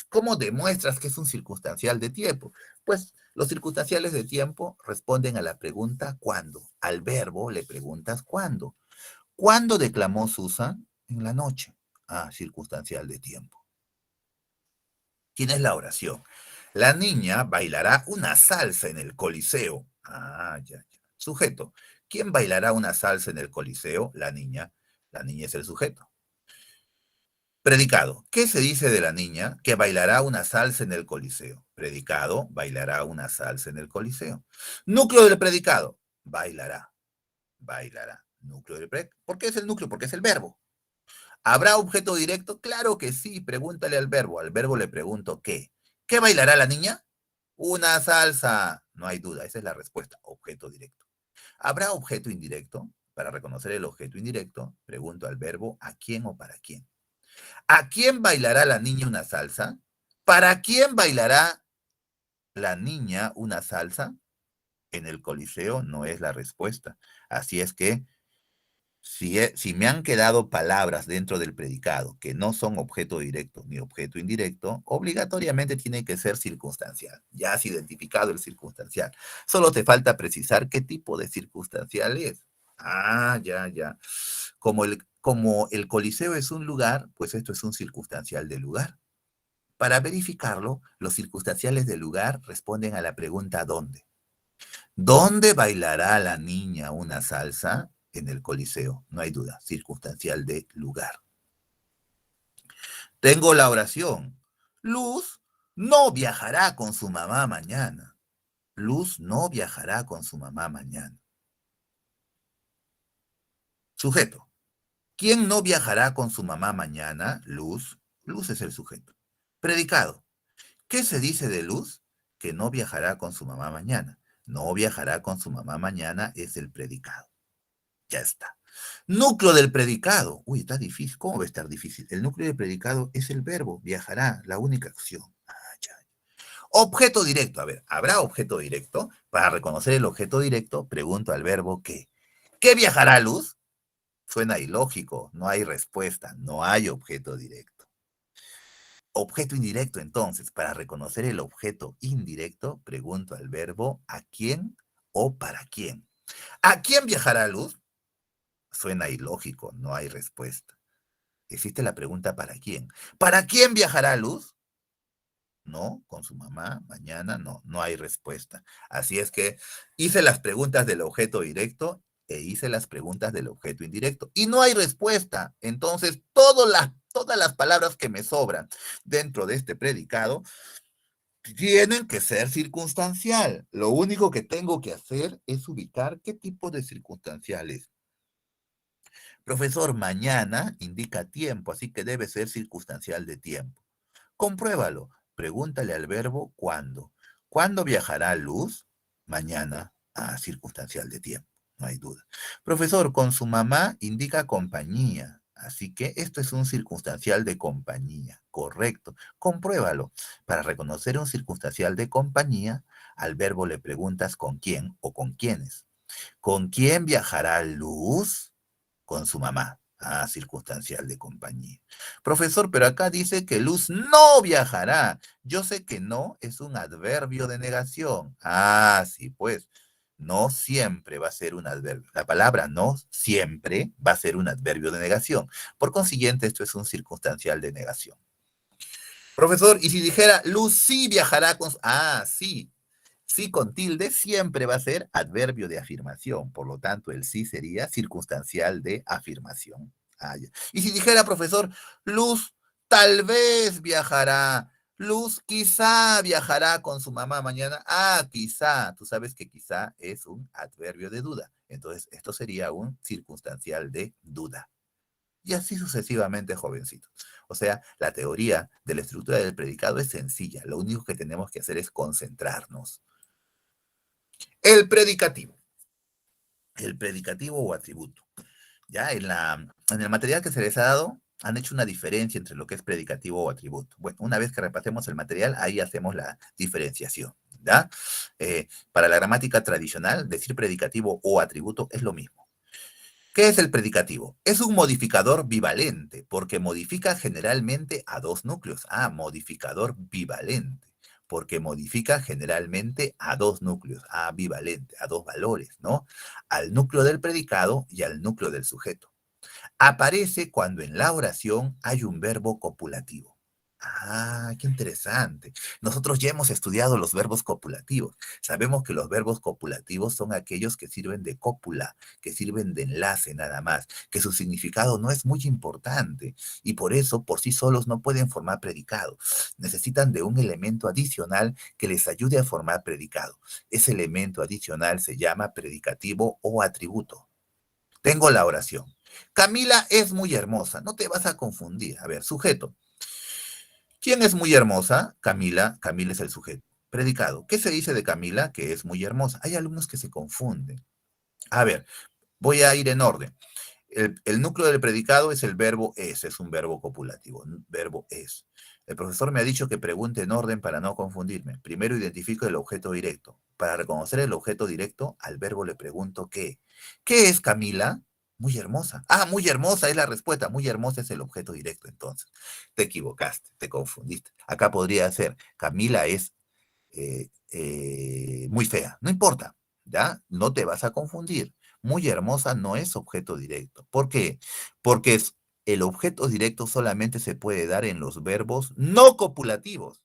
¿Cómo demuestras que es un circunstancial de tiempo? Pues los circunstanciales de tiempo responden a la pregunta ¿cuándo? Al verbo le preguntas ¿cuándo? ¿Cuándo declamó Susan? En la noche. Circunstancial de tiempo. ¿Quién es la oración? La niña bailará una salsa en el Coliseo. Ya. Sujeto. ¿Quién bailará una salsa en el Coliseo? La niña. La niña es el sujeto. Predicado. ¿Qué se dice de la niña? Que bailará una salsa en el Coliseo. Predicado. Bailará una salsa en el Coliseo. Núcleo del predicado. Bailará. Bailará. Núcleo del predicado. ¿Por qué es el núcleo? Porque es el verbo. ¿Habrá objeto directo? Claro que sí. Pregúntale al verbo. Al verbo le pregunto ¿qué? ¿Qué bailará la niña? Una salsa. No hay duda. Esa es la respuesta. Objeto directo. ¿Habrá objeto indirecto? Para reconocer el objeto indirecto, pregunto al verbo ¿a quién o para quién? ¿A quién bailará la niña una salsa? ¿Para quién bailará la niña una salsa? En el Coliseo no es la respuesta. Así es que si me han quedado palabras dentro del predicado que no son objeto directo ni objeto indirecto, obligatoriamente tiene que ser circunstancial. Ya has identificado el circunstancial. Solo te falta precisar qué tipo de circunstancial es. Ya. Como el Coliseo es un lugar, pues esto es un circunstancial de lugar. Para verificarlo, los circunstanciales del lugar responden a la pregunta ¿dónde? ¿Dónde bailará la niña una salsa? En el Coliseo, no hay duda, circunstancial de lugar. Tengo la oración. Luz no viajará con su mamá mañana. Luz no viajará con su mamá mañana. Sujeto. ¿Quién no viajará con su mamá mañana? Luz. Luz es el sujeto. Predicado. ¿Qué se dice de Luz? Que no viajará con su mamá mañana. No viajará con su mamá mañana es el predicado. Ya está. Núcleo del predicado. Uy, está difícil. ¿Cómo va a estar difícil? El núcleo del predicado es el verbo, viajará, la única acción. Ah, ya. Objeto directo. A ver, ¿habrá objeto directo? Para reconocer el objeto directo, pregunto al verbo ¿qué? ¿Qué viajará Luz? Suena ilógico, no hay respuesta, no hay objeto directo. Objeto indirecto, entonces, para reconocer el objeto indirecto, pregunto al verbo ¿a quién o para quién? ¿A quién viajará Luz? Suena ilógico, no hay respuesta. Existe la pregunta ¿para quién? ¿Para quién viajará Luz? No, con su mamá, mañana, no, no hay respuesta. Así es que hice las preguntas del objeto directo e hice las preguntas del objeto indirecto. Y no hay respuesta. Entonces, todas las palabras que me sobran dentro de este predicado tienen que ser circunstancial. Lo único que tengo que hacer es ubicar qué tipo de circunstancial es. Profesor, mañana indica tiempo, así que debe ser circunstancial de tiempo. Compruébalo. Pregúntale al verbo cuándo. ¿Cuándo viajará Luz? Mañana. Ah, circunstancial de tiempo, no hay duda. Profesor, con su mamá indica compañía. Así que esto es un circunstancial de compañía. Correcto. Compruébalo. Para reconocer un circunstancial de compañía, al verbo le preguntas con quién o con quiénes. ¿Con quién viajará Luz? Con su mamá. Ah, circunstancial de compañía. Profesor, pero acá dice que Luz no viajará. Yo sé que no es un adverbio de negación. Ah, sí, pues. No siempre va a ser un adverbio. La palabra no siempre va a ser un adverbio de negación. Por consiguiente, esto es un circunstancial de negación. Profesor, y si dijera Luz sí viajará con... Ah, sí. Sí con tilde siempre va a ser adverbio de afirmación, por lo tanto el sí sería circunstancial de afirmación. Ah, ya. Y si dijera, profesor, Luz tal vez viajará, Luz quizá viajará con su mamá mañana. Ah, quizá, tú sabes que quizá es un adverbio de duda. Entonces, esto sería un circunstancial de duda. Y así sucesivamente, jovencito. O sea, la teoría de la estructura del predicado es sencilla. Lo único que tenemos que hacer es concentrarnos. El predicativo. El predicativo o atributo. Ya en el material que se les ha dado, han hecho una diferencia entre lo que es predicativo o atributo. Bueno, una vez que repasemos el material, ahí hacemos la diferenciación. ¿Ya? Para la gramática tradicional, decir predicativo o atributo es lo mismo. ¿Qué es el predicativo? Es un modificador bivalente, porque modifica generalmente a dos núcleos. Ah, modificador bivalente, porque modifica generalmente a dos núcleos, a bivalente, a dos valores, ¿no? Al núcleo del predicado y al núcleo del sujeto. Aparece cuando en la oración hay un verbo copulativo. Ah, qué interesante. Nosotros ya hemos estudiado los verbos copulativos. Sabemos que los verbos copulativos son aquellos que sirven de cópula, que sirven de enlace nada más, que su significado no es muy importante y por eso por sí solos no pueden formar predicado. Necesitan de un elemento adicional que les ayude a formar predicado. Ese elemento adicional se llama predicativo o atributo. Tengo la oración. Camila es muy hermosa. No te vas a confundir. A ver, sujeto. ¿Quién es muy hermosa? Camila. Camila es el sujeto. Predicado. ¿Qué se dice de Camila? Que es muy hermosa. Hay alumnos que se confunden. A ver, voy a ir en orden. El núcleo del predicado es el verbo es un verbo copulativo, verbo es. El profesor me ha dicho que pregunte en orden para no confundirme. Primero identifico el objeto directo. Para reconocer el objeto directo, al verbo le pregunto ¿qué? ¿Qué es Camila? Muy hermosa. Ah, muy hermosa es la respuesta. Muy hermosa es el objeto directo, entonces. Te equivocaste, te confundiste. Acá podría ser, Camila es muy fea. No importa, ¿ya? No te vas a confundir. Muy hermosa no es objeto directo. ¿Por qué? Porque el objeto directo solamente se puede dar en los verbos no copulativos.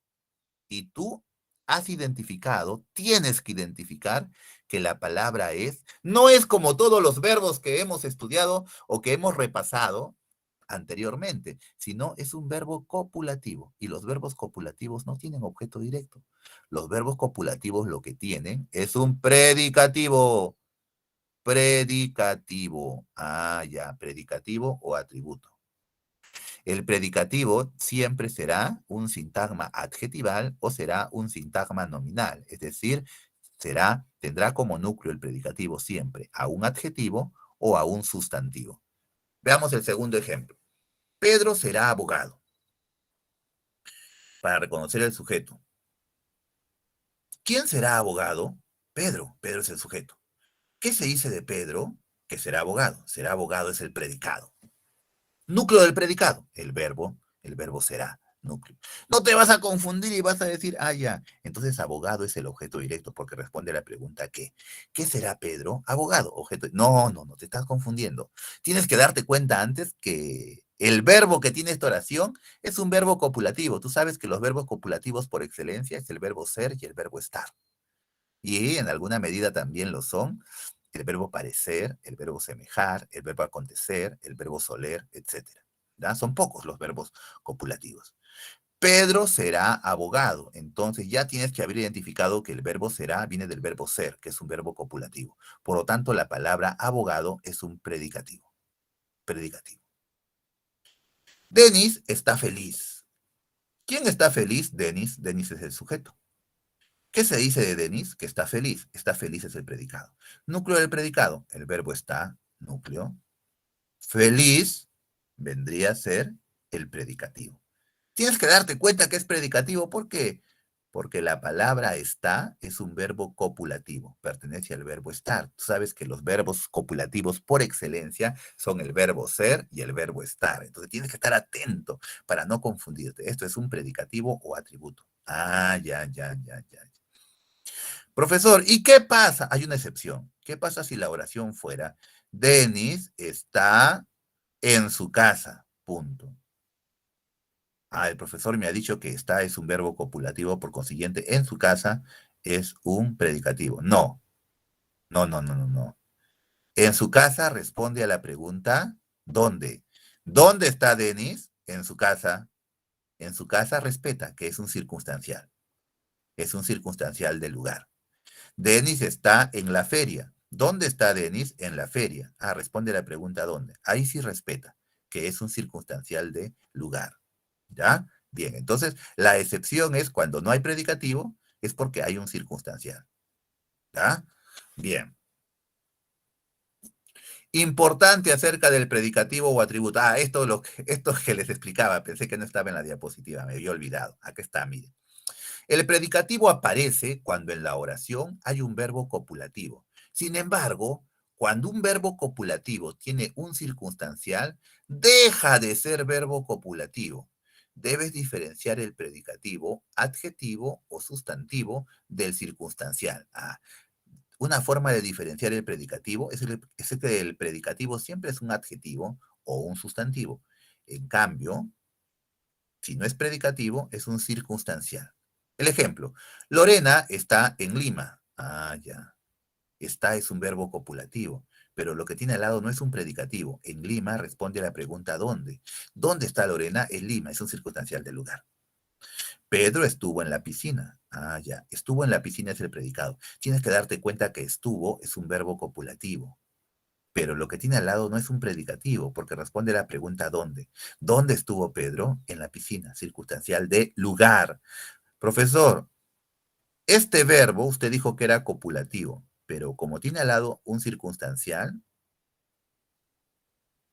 Y tú has identificado, tienes que identificar que la palabra es, no es como todos los verbos que hemos estudiado o que hemos repasado anteriormente, sino es un verbo copulativo. Y los verbos copulativos no tienen objeto directo. Los verbos copulativos lo que tienen es un predicativo. Predicativo. Ah, ya, predicativo o atributo. El predicativo siempre será un sintagma adjetival o será un sintagma nominal, es decir, tendrá como núcleo el predicativo siempre a un adjetivo o a un sustantivo. Veamos el segundo ejemplo. Pedro será abogado. Para reconocer el sujeto. ¿Quién será abogado? Pedro. Pedro es el sujeto. ¿Qué se dice de Pedro? Que será abogado. Será abogado es el predicado. Núcleo del predicado, el verbo será, núcleo. No te vas a confundir y vas a decir, ah, ya, entonces abogado es el objeto directo porque responde a la pregunta ¿qué? ¿Qué será Pedro? Abogado, objeto. No, te estás confundiendo. Tienes que darte cuenta antes que el verbo que tiene esta oración es un verbo copulativo. Tú sabes que los verbos copulativos por excelencia es el verbo ser y el verbo estar. Y en alguna medida también lo son el verbo parecer, el verbo semejar, el verbo acontecer, el verbo soler, etc. ¿Ya? Son pocos los verbos copulativos. Pedro será abogado. Entonces ya tienes que haber identificado que el verbo será viene del verbo ser, que es un verbo copulativo. Por lo tanto, la palabra abogado es un predicativo. Predicativo. Denis está feliz. ¿Quién está feliz? Denis. Denis es el sujeto. ¿Qué se dice de Denis? Que está feliz. Está feliz es el predicado. Núcleo del predicado. El verbo está, núcleo. Feliz vendría a ser el predicativo. Tienes que darte cuenta que es predicativo. ¿Por qué? Porque la palabra está es un verbo copulativo. Pertenece al verbo estar. Tú sabes que los verbos copulativos por excelencia son el verbo ser y el verbo estar. Entonces tienes que estar atento para no confundirte. Esto es un predicativo o atributo. Ah, ya. Profesor, ¿y qué pasa? Hay una excepción. ¿Qué pasa si la oración fuera, Denis está en su casa? Punto. Ah, el profesor me ha dicho que está es un verbo copulativo, por consiguiente, en su casa es un predicativo. No. En su casa responde a la pregunta, ¿dónde? ¿Dónde está Denis? En su casa. En su casa respeta, que es un circunstancial. Es un circunstancial del lugar. Denis está en la feria. ¿Dónde está Denis? En la feria. Ah, responde la pregunta ¿dónde? Ahí sí respeta, que es un circunstancial de lugar. ¿Ya? Bien, entonces la excepción es cuando no hay predicativo, es porque hay un circunstancial. ¿Ya? Bien. Importante acerca del predicativo o atributo. Ah, esto que les explicaba, pensé que no estaba en la diapositiva, me había olvidado. Aquí está, miren. El predicativo aparece cuando en la oración hay un verbo copulativo. Sin embargo, cuando un verbo copulativo tiene un circunstancial, deja de ser verbo copulativo. Debes diferenciar el predicativo, adjetivo o sustantivo del circunstancial. Una forma de diferenciar el predicativo es que el predicativo siempre es un adjetivo o un sustantivo. En cambio, si no es predicativo, es un circunstancial. El ejemplo, Lorena está en Lima. Ah, ya. Está es un verbo copulativo, pero lo que tiene al lado no es un predicativo. En Lima responde a la pregunta ¿dónde? ¿Dónde está Lorena? En Lima, es un circunstancial del lugar. Pedro estuvo en la piscina. Ah, ya. Estuvo en la piscina es el predicado. Tienes que darte cuenta que estuvo es un verbo copulativo. Pero lo que tiene al lado no es un predicativo, porque responde a la pregunta ¿dónde? ¿Dónde estuvo Pedro? En la piscina, circunstancial de lugar. Profesor, este verbo usted dijo que era copulativo, pero como tiene al lado un circunstancial,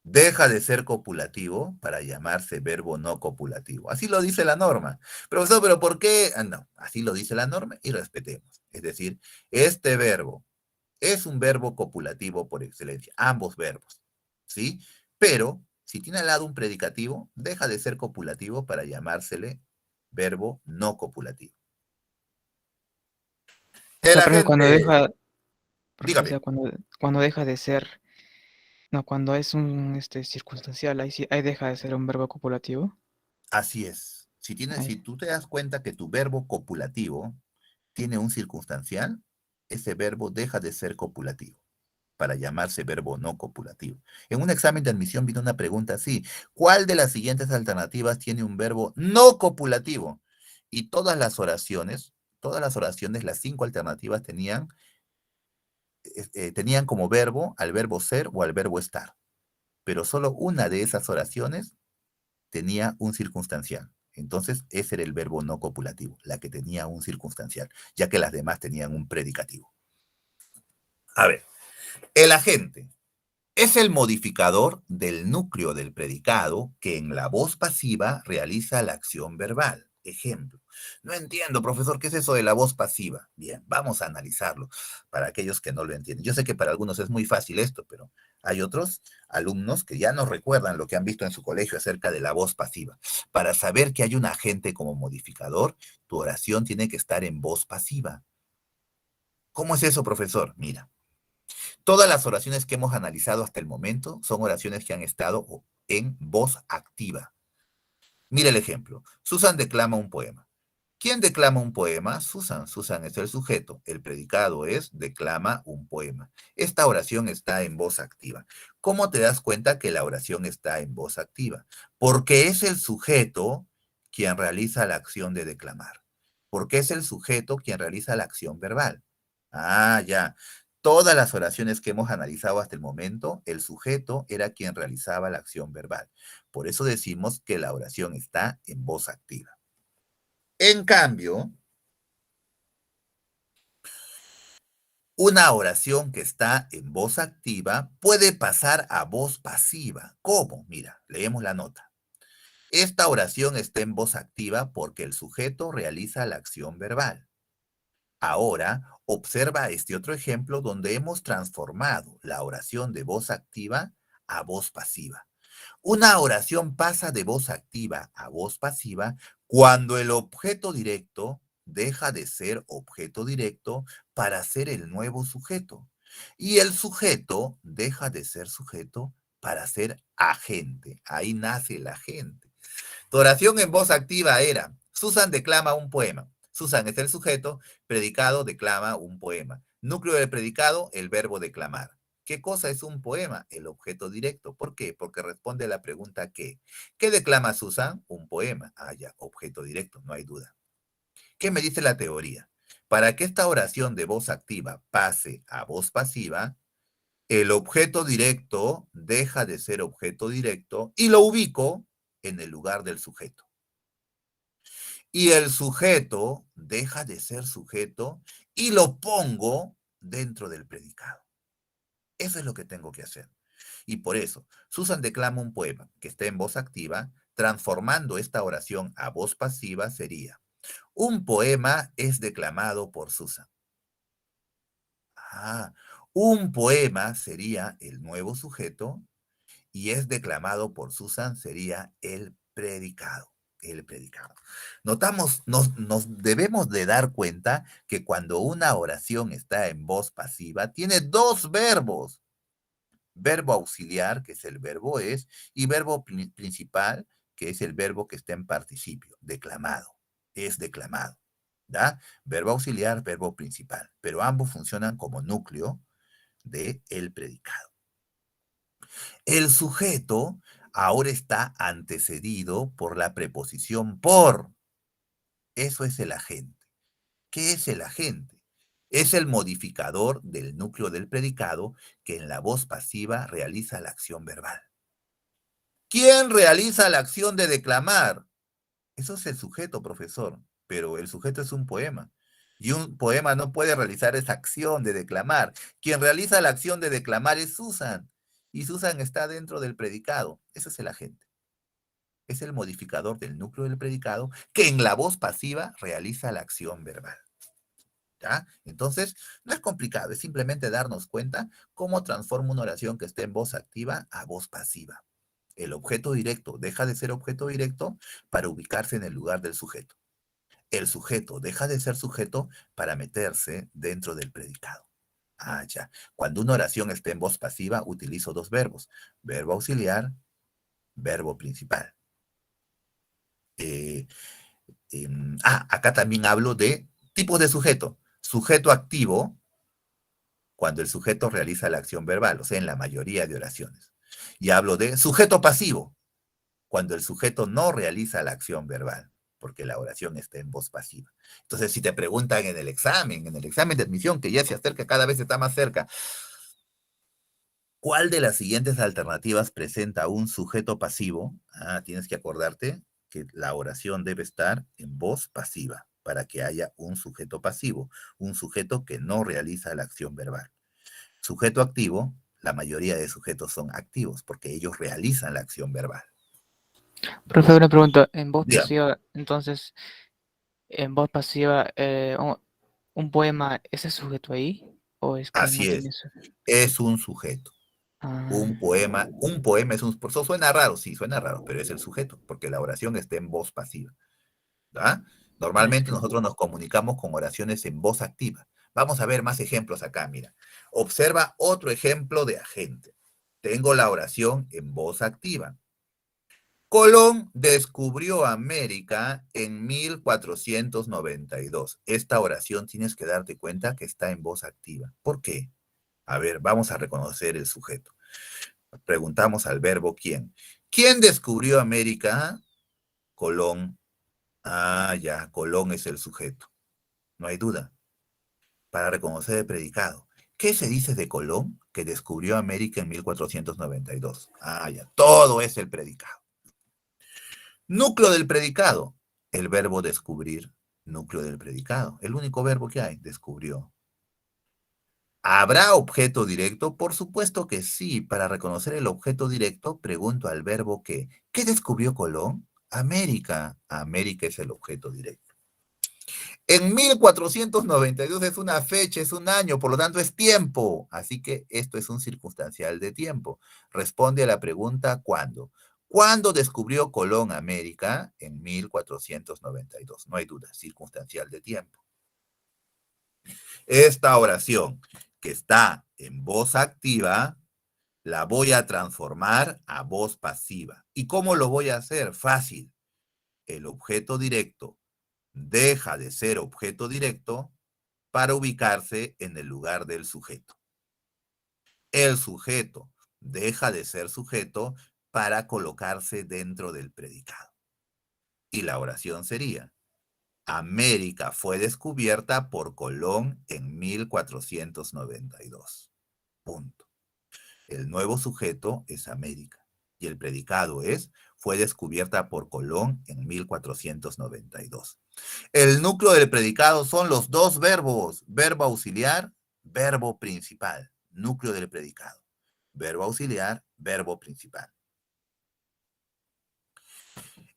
deja de ser copulativo para llamarse verbo no copulativo. Así lo dice la norma. Profesor, ¿pero por qué? Ah, no, así lo dice la norma y respetemos. Es decir, este verbo es un verbo copulativo por excelencia, ambos verbos, ¿sí? Pero si tiene al lado un predicativo, deja de ser copulativo para llamársele verbo no copulativo. O El sea, por ejemplo, agente, profesor, o dígame, sea, cuando deja de ser, no, cuando es un circunstancial, ahí sí, ahí deja de ser un verbo copulativo. así es. Si Ahí. tú te das cuenta que tu verbo copulativo tiene un circunstancial, ese verbo deja de ser copulativo. para llamarse verbo no copulativo. En un examen de admisión vino una pregunta así: ¿cuál de las siguientes alternativas tiene un verbo no copulativo? Y todas las oraciones, las 5 alternativas tenían como verbo al verbo ser o al verbo estar, pero solo una de esas oraciones tenía un circunstancial. Entonces, ese era el verbo no copulativo, la que tenía un circunstancial, ya que las demás tenían un predicativo. A ver, el agente es el modificador del núcleo del predicado que en la voz pasiva realiza la acción verbal. Ejemplo. No entiendo, profesor, ¿qué es eso de la voz pasiva? Bien, vamos a analizarlo para aquellos que no lo entienden. Yo sé que para algunos es muy fácil esto, pero hay otros alumnos que ya no recuerdan lo que han visto en su colegio acerca de la voz pasiva. Para saber que hay un agente como modificador, tu oración tiene que estar en voz pasiva. ¿Cómo es eso, profesor? Mira. Todas las oraciones que hemos analizado hasta el momento son oraciones que han estado en voz activa. Mire el ejemplo. Susan declama un poema. ¿Quién declama un poema? Susan. Susan es el sujeto. El predicado es declama un poema. Esta oración está en voz activa. ¿Cómo te das cuenta que la oración está en voz activa? Porque es el sujeto quien realiza la acción de declamar. Porque es el sujeto quien realiza la acción verbal. Ah, ya. Todas las oraciones que hemos analizado hasta el momento, el sujeto era quien realizaba la acción verbal. Por eso decimos que la oración está en voz activa. En cambio, una oración que está en voz activa puede pasar a voz pasiva. ¿Cómo? Mira, leemos la nota. Esta oración está en voz activa porque el sujeto realiza la acción verbal. Ahora, observa este otro ejemplo donde hemos transformado la oración de voz activa a voz pasiva. Una oración pasa de voz activa a voz pasiva cuando el objeto directo deja de ser objeto directo para ser el nuevo sujeto. Y el sujeto deja de ser sujeto para ser agente. Ahí nace el agente. Tu oración en voz activa era: Susan declama un poema. Susan es el sujeto, predicado declama un poema. Núcleo del predicado, el verbo declamar. ¿Qué cosa es un poema? El objeto directo. ¿Por qué? Porque responde a la pregunta ¿qué? ¿Qué declama Susan? Un poema. Ah, ya, objeto directo, no hay duda. ¿Qué me dice la teoría? Para que esta oración de voz activa pase a voz pasiva, el objeto directo deja de ser objeto directo y lo ubico en el lugar del sujeto. Y el sujeto deja de ser sujeto y lo pongo dentro del predicado. Eso es lo que tengo que hacer. Y por eso, Susan declama un poema que está en voz activa, transformando esta oración a voz pasiva sería: un poema es declamado por Susan. Ah, un poema sería el nuevo sujeto y es declamado por Susan sería el predicado. El predicado. Nos debemos de dar cuenta que cuando una oración está en voz pasiva, tiene 2 verbos. Verbo auxiliar, que es el verbo es, y verbo principal, que es el verbo que está en participio, declamado. Es declamado. ¿Ya? Verbo auxiliar, verbo principal. Pero ambos funcionan como núcleo del predicado. El sujeto ahora está antecedido por la preposición por. Eso es el agente. ¿Qué es el agente? Es el modificador del núcleo del predicado que en la voz pasiva realiza la acción verbal. ¿Quién realiza la acción de declamar? Eso es el sujeto, profesor, pero el sujeto es un poema. Y un poema no puede realizar esa acción de declamar. Quien realiza la acción de declamar es Susan. Y Susan está dentro del predicado. Ese es el agente. Es el modificador del núcleo del predicado que en la voz pasiva realiza la acción verbal. ¿Ya? Entonces, no es complicado, es simplemente darnos cuenta cómo transforma una oración que esté en voz activa a voz pasiva. El objeto directo deja de ser objeto directo para ubicarse en el lugar del sujeto. El sujeto deja de ser sujeto para meterse dentro del predicado. Ah, ya. Cuando una oración está en voz pasiva, utilizo 2 verbos. Verbo auxiliar, verbo principal. Acá también hablo de tipos de sujeto. Sujeto activo, cuando el sujeto realiza la acción verbal, o sea, en la mayoría de oraciones. Y hablo de sujeto pasivo, cuando el sujeto no realiza la acción verbal, porque la oración está en voz pasiva. Entonces, si te preguntan en el examen de admisión, que ya se acerca, cada vez está más cerca, ¿cuál de las siguientes alternativas presenta un sujeto pasivo? Tienes que acordarte que la oración debe estar en voz pasiva para que haya un sujeto pasivo, un sujeto que no realiza la acción verbal. Sujeto activo, la mayoría de sujetos son activos porque ellos realizan la acción verbal. Profe, una pregunta. En voz Dígame, pasiva, entonces, en voz pasiva, un poema, ¿ese sujeto ahí? ¿O es que no así tiene eso? es un sujeto. Ah, Un poema es un... Por eso suena raro, sí, suena raro, pero es el sujeto, porque la oración está en voz pasiva. ¿Ah? Normalmente listo. nosotros nos comunicamos con oraciones en voz activa. Vamos a ver más ejemplos acá, mira. Observa otro ejemplo de agente. Tengo la oración en voz activa. Colón descubrió América en 1492. Esta oración tienes que darte cuenta que está en voz activa. ¿Por qué? A ver, vamos a reconocer el sujeto. Preguntamos al verbo quién. ¿Quién descubrió América? Colón. Ya, Colón es el sujeto. No hay duda. Para reconocer el predicado. ¿Qué se dice de Colón que descubrió América en 1492? Ya, todo es el predicado. Núcleo del predicado. El verbo descubrir. Núcleo del predicado. El único verbo que hay, descubrió. ¿Habrá objeto directo? Por supuesto que sí. Para reconocer el objeto directo, pregunto al verbo que, ¿qué descubrió Colón? América. América es el objeto directo. En 1492 es una fecha, es un año, por lo tanto es tiempo. Así que esto es un circunstancial de tiempo. Responde a la pregunta ¿cuándo? ¿Cuándo descubrió Colón América? En 1492. No hay duda, circunstancial de tiempo. Esta oración que está en voz activa, la voy a transformar a voz pasiva. ¿Y cómo lo voy a hacer? Fácil. El objeto directo deja de ser objeto directo para ubicarse en el lugar del sujeto. El sujeto deja de ser sujeto para colocarse dentro del predicado. Y la oración sería: América fue descubierta por Colón en 1492. Punto. El nuevo sujeto es América y el predicado es fue descubierta por Colón en 1492. El núcleo del predicado son los dos verbos, verbo auxiliar, verbo principal, núcleo del predicado. Verbo auxiliar, verbo principal.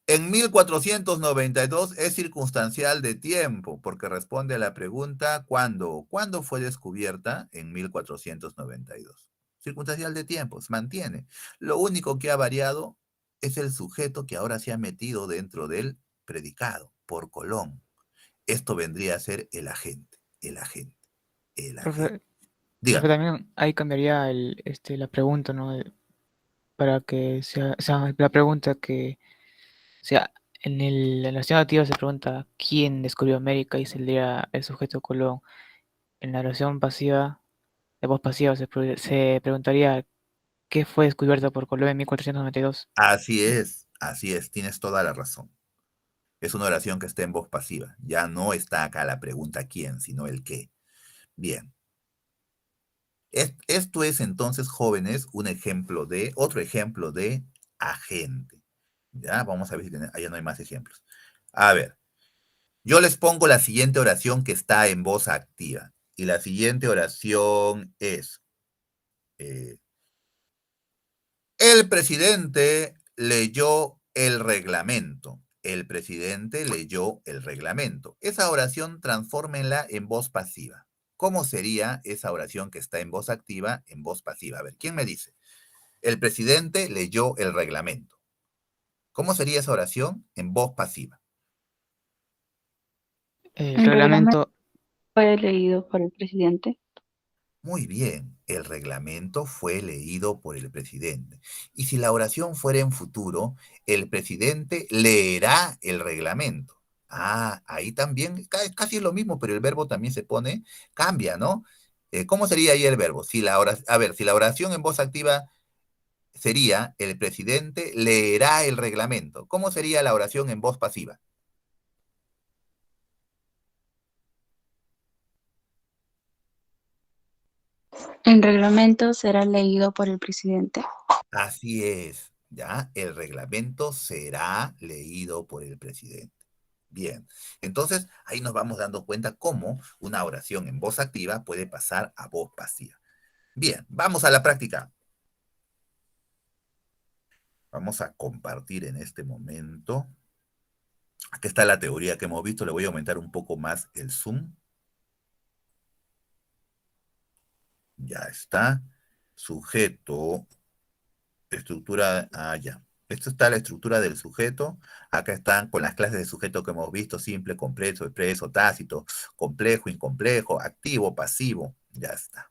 En 1492 es circunstancial de tiempo, porque responde a la pregunta ¿cuándo? ¿Cuándo fue descubierta? En 1492. Circunstancial de tiempo, se mantiene. Lo único que ha variado es el sujeto que ahora se ha metido dentro del predicado, por Colón. Esto vendría a ser el agente, el agente, el agente. Profe, profe, Dígame. también ahí cambiaría la pregunta, ¿no? Para que sea la pregunta que, o sea, en la oración activa se pregunta quién descubrió América y saldría el sujeto Colón. En la oración pasiva, de voz pasiva, se preguntaría qué fue descubierto por Colón en 1492. Así es, tienes toda la razón. Es una oración que está en voz pasiva. Ya no está acá la pregunta quién, sino el qué. Bien. Esto es entonces, jóvenes, otro ejemplo de agente. Ya, vamos a ver si allá no hay más ejemplos. A ver, yo les pongo la siguiente oración que está en voz activa. Y la siguiente oración es, eh, el presidente leyó el reglamento. El presidente leyó el reglamento. Esa oración transfórmenla en voz pasiva. ¿Cómo sería esa oración que está en voz activa en voz pasiva? A ver, ¿quién me dice? El presidente leyó el reglamento. ¿Cómo sería esa oración en voz pasiva? El El reglamento reglamento, fue leído por el presidente. Muy bien, el reglamento fue leído por el presidente. Y si la oración fuera en futuro, el presidente leerá el reglamento. Ahí también casi es lo mismo, pero el verbo también cambia, ¿no? ¿Cómo sería ahí el verbo? Si la oración, a ver, si la oración en voz activa sería, el presidente leerá el reglamento. ¿Cómo sería la oración en voz pasiva? El reglamento será leído por el presidente. Así es, ¿ya? El reglamento será leído por el presidente. Bien, entonces ahí nos vamos dando cuenta cómo una oración en voz activa puede pasar a voz pasiva. Bien, vamos a la práctica. Vamos a compartir en este momento. Aquí está la teoría que hemos visto. Le voy a aumentar un poco más el zoom. Ya está. Sujeto, estructura, ya. Esto está la estructura del sujeto. Acá están con las clases de sujeto que hemos visto: simple, completo, expreso, tácito, complejo, incomplejo, activo, pasivo. Ya está.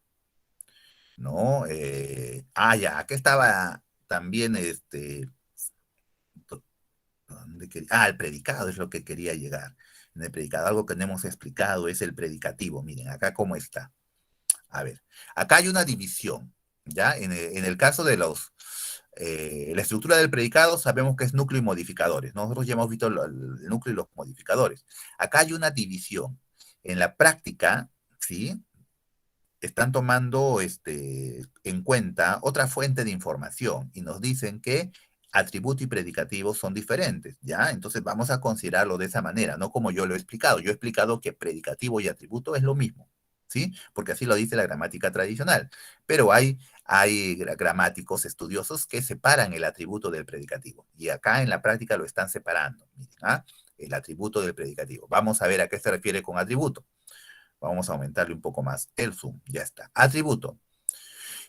¿No? Ya, acá estaba también el predicado es lo que quería llegar. En el predicado, algo que no hemos explicado es el predicativo. Miren, acá cómo está. A ver, acá hay una división, ¿ya? En el caso de la estructura del predicado sabemos que es núcleo y modificadores. Nosotros ya hemos visto el núcleo y los modificadores. Acá hay una división. En la práctica, ¿sí? Están tomando en cuenta otra fuente de información y nos dicen que atributo y predicativo son diferentes, ¿ya? Entonces vamos a considerarlo de esa manera, no como yo lo he explicado. Yo he explicado que predicativo y atributo es lo mismo, ¿sí? Porque así lo dice la gramática tradicional. Pero hay gramáticos estudiosos que separan el atributo del predicativo. Y acá en la práctica lo están separando. Miren, ¿ah? El atributo del predicativo. Vamos a ver a qué se refiere con atributo. Vamos a aumentarle un poco más el zoom. Ya está. Atributo.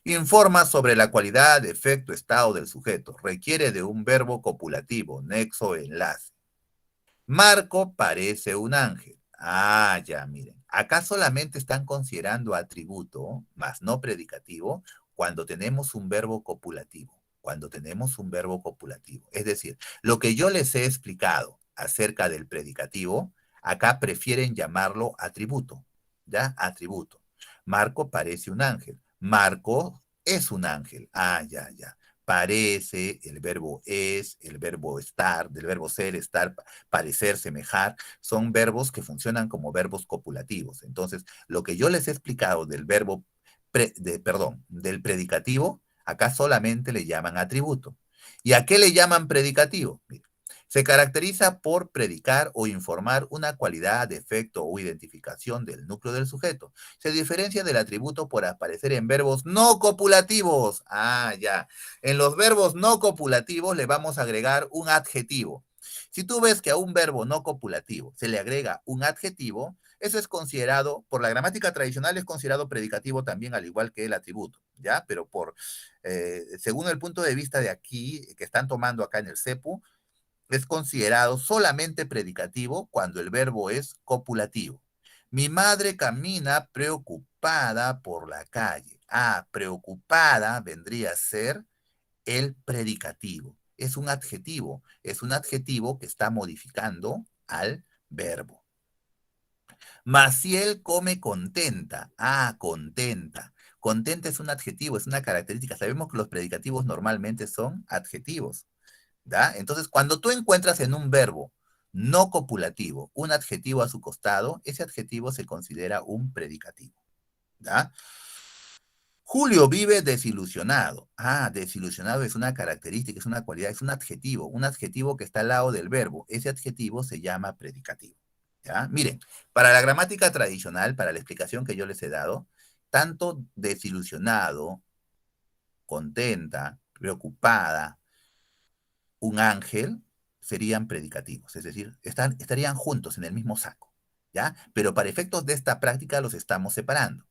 Informa sobre la cualidad, efecto, estado del sujeto. Requiere de un verbo copulativo, nexo, enlace. Marco parece un ángel. Ya, miren. Acá solamente están considerando atributo, más no predicativo, cuando tenemos un verbo copulativo. Cuando tenemos un verbo copulativo. Es decir, lo que yo les he explicado acerca del predicativo, acá prefieren llamarlo atributo. ¿Ya? Atributo. Marco parece un ángel. Marco es un ángel. Ya, ya. Parece, el verbo es, el verbo estar, del verbo ser, estar, parecer, semejar, son verbos que funcionan como verbos copulativos. Entonces, lo que yo les he explicado del verbo, del predicativo, acá solamente le llaman atributo. ¿Y a qué le llaman predicativo? Mira, se caracteriza por predicar o informar una cualidad, defecto o identificación del núcleo del sujeto. Se diferencia del atributo por aparecer en verbos no copulativos. Ya. En los verbos no copulativos le vamos a agregar un adjetivo. Si tú ves que a un verbo no copulativo se le agrega un adjetivo, eso es considerado, por la gramática tradicional, es considerado predicativo también, al igual que el atributo, ¿ya? Pero según el punto de vista de aquí, que están tomando acá en el CEPU, es considerado solamente predicativo cuando el verbo es copulativo. Mi madre camina preocupada por la calle. Preocupada vendría a ser el predicativo. Es un adjetivo que está modificando al verbo. Maciel come contenta. Contenta. Contenta es un adjetivo, es una característica. Sabemos que los predicativos normalmente son adjetivos. ¿Ya? Entonces, cuando tú encuentras en un verbo no copulativo un adjetivo a su costado, ese adjetivo se considera un predicativo. ¿Ya? Julio vive desilusionado. Desilusionado es una característica, es una cualidad, es un adjetivo que está al lado del verbo. Ese adjetivo se llama predicativo. ¿Ya? Miren, para la gramática tradicional, para la explicación que yo les he dado, tanto desilusionado, contenta, preocupada, un ángel, serían predicativos, es decir, estarían juntos en el mismo saco, ¿ya? Pero para efectos de esta práctica los estamos separando.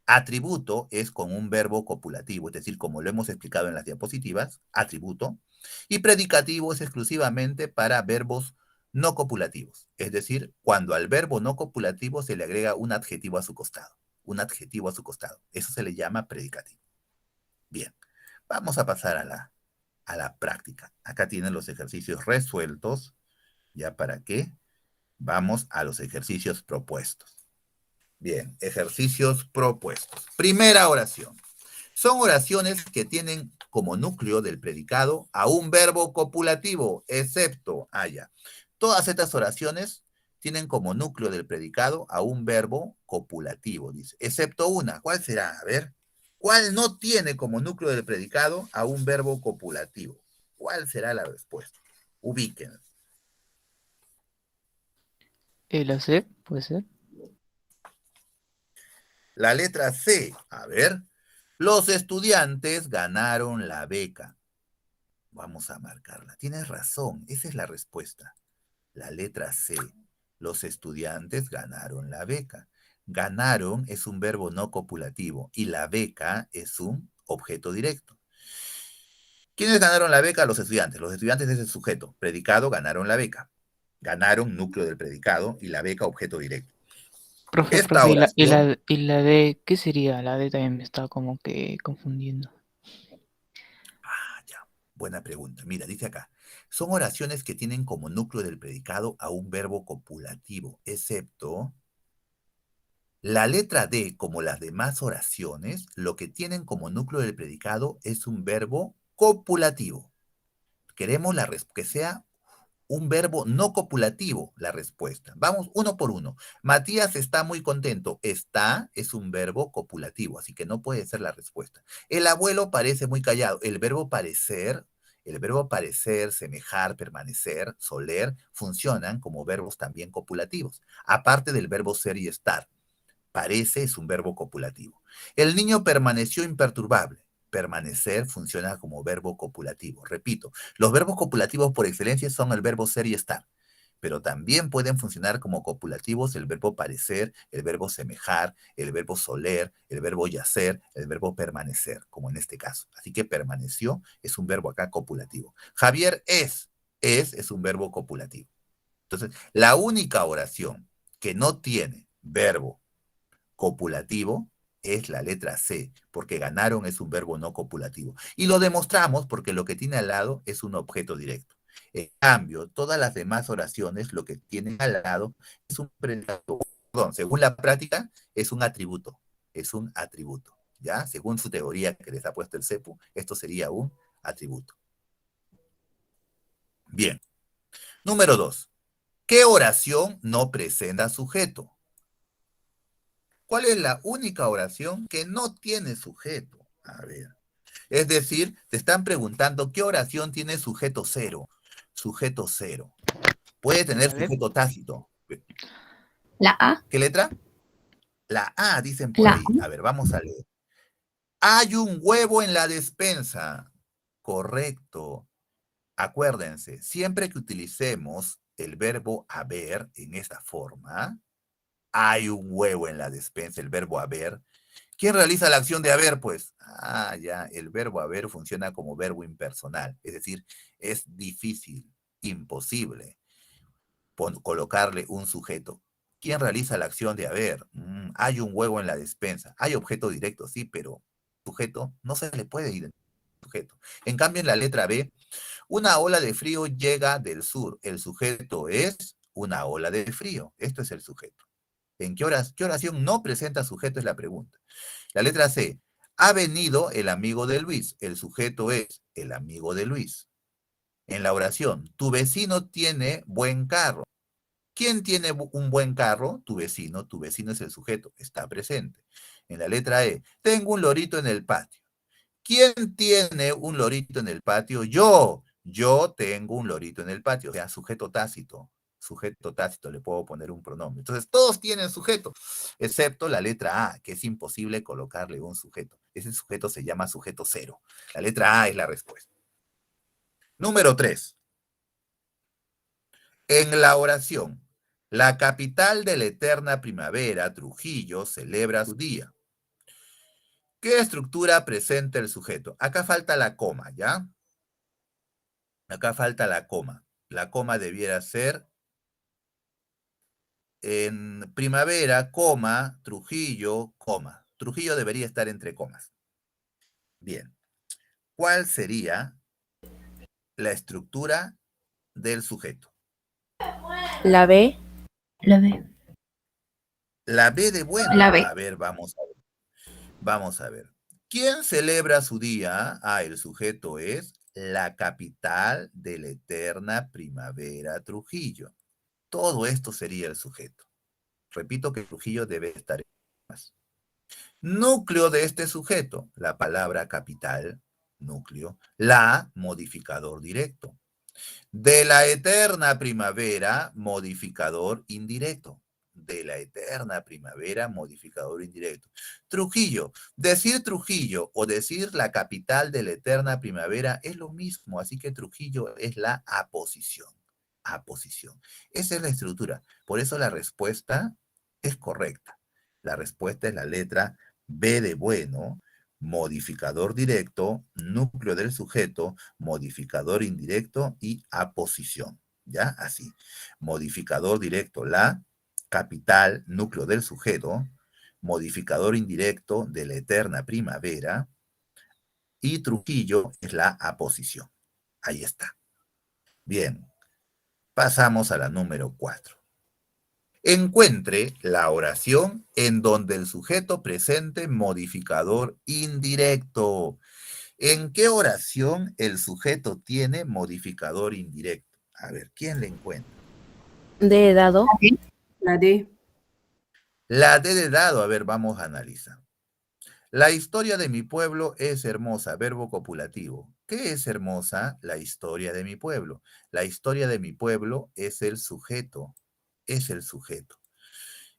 Atributo es con un verbo copulativo, es decir, como lo hemos explicado en las diapositivas, atributo, y predicativo es exclusivamente para verbos no copulativos, es decir, cuando al verbo no copulativo se le agrega un adjetivo a su costado, eso se le llama predicativo. Bien, vamos a pasar a la práctica. Acá tienen los ejercicios resueltos. ¿Ya para qué? Vamos a los ejercicios propuestos. Bien, ejercicios propuestos. Primera oración. Son oraciones que tienen como núcleo del predicado a un verbo copulativo, excepto haya. Todas estas oraciones tienen como núcleo del predicado a un verbo copulativo, dice, excepto una. ¿Cuál será? A ver, ¿cuál no tiene como núcleo del predicado a un verbo copulativo? ¿Cuál será la respuesta? Ubiquen. La C, puede ser. La letra C, a ver, los estudiantes ganaron la beca. Vamos a marcarla. Tienes razón, esa es la respuesta. La letra C. Los estudiantes ganaron la beca. Ganaron es un verbo no copulativo y la beca es un objeto directo. ¿Quiénes ganaron la beca? Los estudiantes. Los estudiantes es el sujeto. Predicado, ganaron la beca. Ganaron, núcleo del predicado, y la beca, objeto directo. Esta Profe, oración, y la D, ¿qué sería? La D también me está como que confundiendo. ya, buena pregunta. Mira, dice acá, son oraciones que tienen como núcleo del predicado a un verbo copulativo, excepto la letra D, como las demás oraciones, lo que tienen como núcleo del predicado es un verbo copulativo. Queremos que sea un verbo no copulativo la respuesta. Vamos uno por uno. Matías está muy contento. Está es un verbo copulativo, así que no puede ser la respuesta. El abuelo parece muy callado. El verbo parecer, semejar, permanecer, soler, funcionan como verbos también copulativos, aparte del verbo ser y estar. Parece es un verbo copulativo. El niño permaneció imperturbable. Permanecer funciona como verbo copulativo. Repito, los verbos copulativos por excelencia son el verbo ser y estar, pero también pueden funcionar como copulativos el verbo parecer, el verbo semejar, el verbo soler, el verbo yacer, el verbo permanecer, como en este caso. Así que permaneció es un verbo acá copulativo. Javier es un verbo copulativo. Entonces, la única oración que no tiene verbo copulativo es la letra C, porque ganaron es un verbo no copulativo. Y lo demostramos porque lo que tiene al lado es un objeto directo. En cambio, todas las demás oraciones lo que tienen al lado es un predicado. Perdón, según la práctica, es un atributo. Es un atributo. ¿Ya? Según su teoría que les ha puesto el CEPU, esto sería un atributo. Bien. Número 2. ¿Qué oración no presenta sujeto? ¿Cuál es la única oración que no tiene sujeto? A ver. Es decir, te están preguntando qué oración tiene sujeto cero. Sujeto cero. Puede tener La D. sujeto tácito. La A, ¿Qué letra? La A, dicen por la ahí. A ver, vamos a leer. Hay un huevo en la despensa. Correcto. Acuérdense, siempre que utilicemos el verbo haber en esta forma, hay un huevo en la despensa, el verbo haber. ¿Quién realiza la acción de haber? Pues, ya, el verbo haber funciona como verbo impersonal, es decir, es difícil, imposible colocarle un sujeto. ¿Quién realiza la acción de haber? Hay un huevo en la despensa. Hay objeto directo, sí, pero sujeto no se le puede identificar sujeto. En cambio, en la letra B, una ola de frío llega del sur. El sujeto es una ola de frío. Esto es el sujeto. ¿En qué oración no presenta sujeto? Es la pregunta. La letra C. Ha venido el amigo de Luis. El sujeto es el amigo de Luis. En la oración, tu vecino tiene buen carro. ¿Quién tiene un buen carro? Tu vecino es el sujeto, está presente. En la letra E, tengo un lorito en el patio. ¿Quién tiene un lorito en el patio? Yo tengo un lorito en el patio, o sea, sujeto tácito. Sujeto tácito, le puedo poner un pronombre. Entonces, todos tienen sujeto, excepto la letra A, que es imposible colocarle un sujeto. Ese sujeto se llama sujeto cero. La letra A es la respuesta. Número 3. En la oración, la capital de la eterna primavera, Trujillo, celebra su día. ¿Qué estructura presenta el sujeto? Acá falta la coma, ¿ya? Acá falta la coma. La coma debiera ser en primavera, coma, Trujillo, coma. Trujillo debería estar entre comas. Bien. ¿Cuál sería la estructura del sujeto? La B. la B, La B de bueno. La B. A ver, vamos a ver. Vamos a ver. ¿Quién celebra su día? Ah, el sujeto es la capital de la eterna primavera, Trujillo. Todo esto sería el sujeto. Repito que Trujillo debe estar en más. Núcleo de este sujeto, la palabra capital, núcleo, la, modificador directo. De la eterna primavera, modificador indirecto. De la eterna primavera, modificador indirecto. Trujillo. Decir Trujillo o decir la capital de la eterna primavera es lo mismo, así que Trujillo es la aposición. Aposición. Esa es la estructura. Por eso la respuesta es correcta. La respuesta es la letra B de bueno, modificador directo, núcleo del sujeto, modificador indirecto y aposición. ¿Ya? Así. Modificador directo, la capital, núcleo del sujeto, modificador indirecto de la eterna primavera y Trujillo es la aposición. Ahí está. Bien, pasamos a la número 4. Encuentre la oración en donde el sujeto presente modificador indirecto. ¿En qué oración el sujeto tiene modificador indirecto? A ver, ¿quién le encuentra? De dado. La D. La D de dado, a ver, vamos a analizar. La historia de mi pueblo es hermosa, verbo copulativo. ¿Qué es hermosa? La historia de mi pueblo. La historia de mi pueblo es el sujeto, es el sujeto.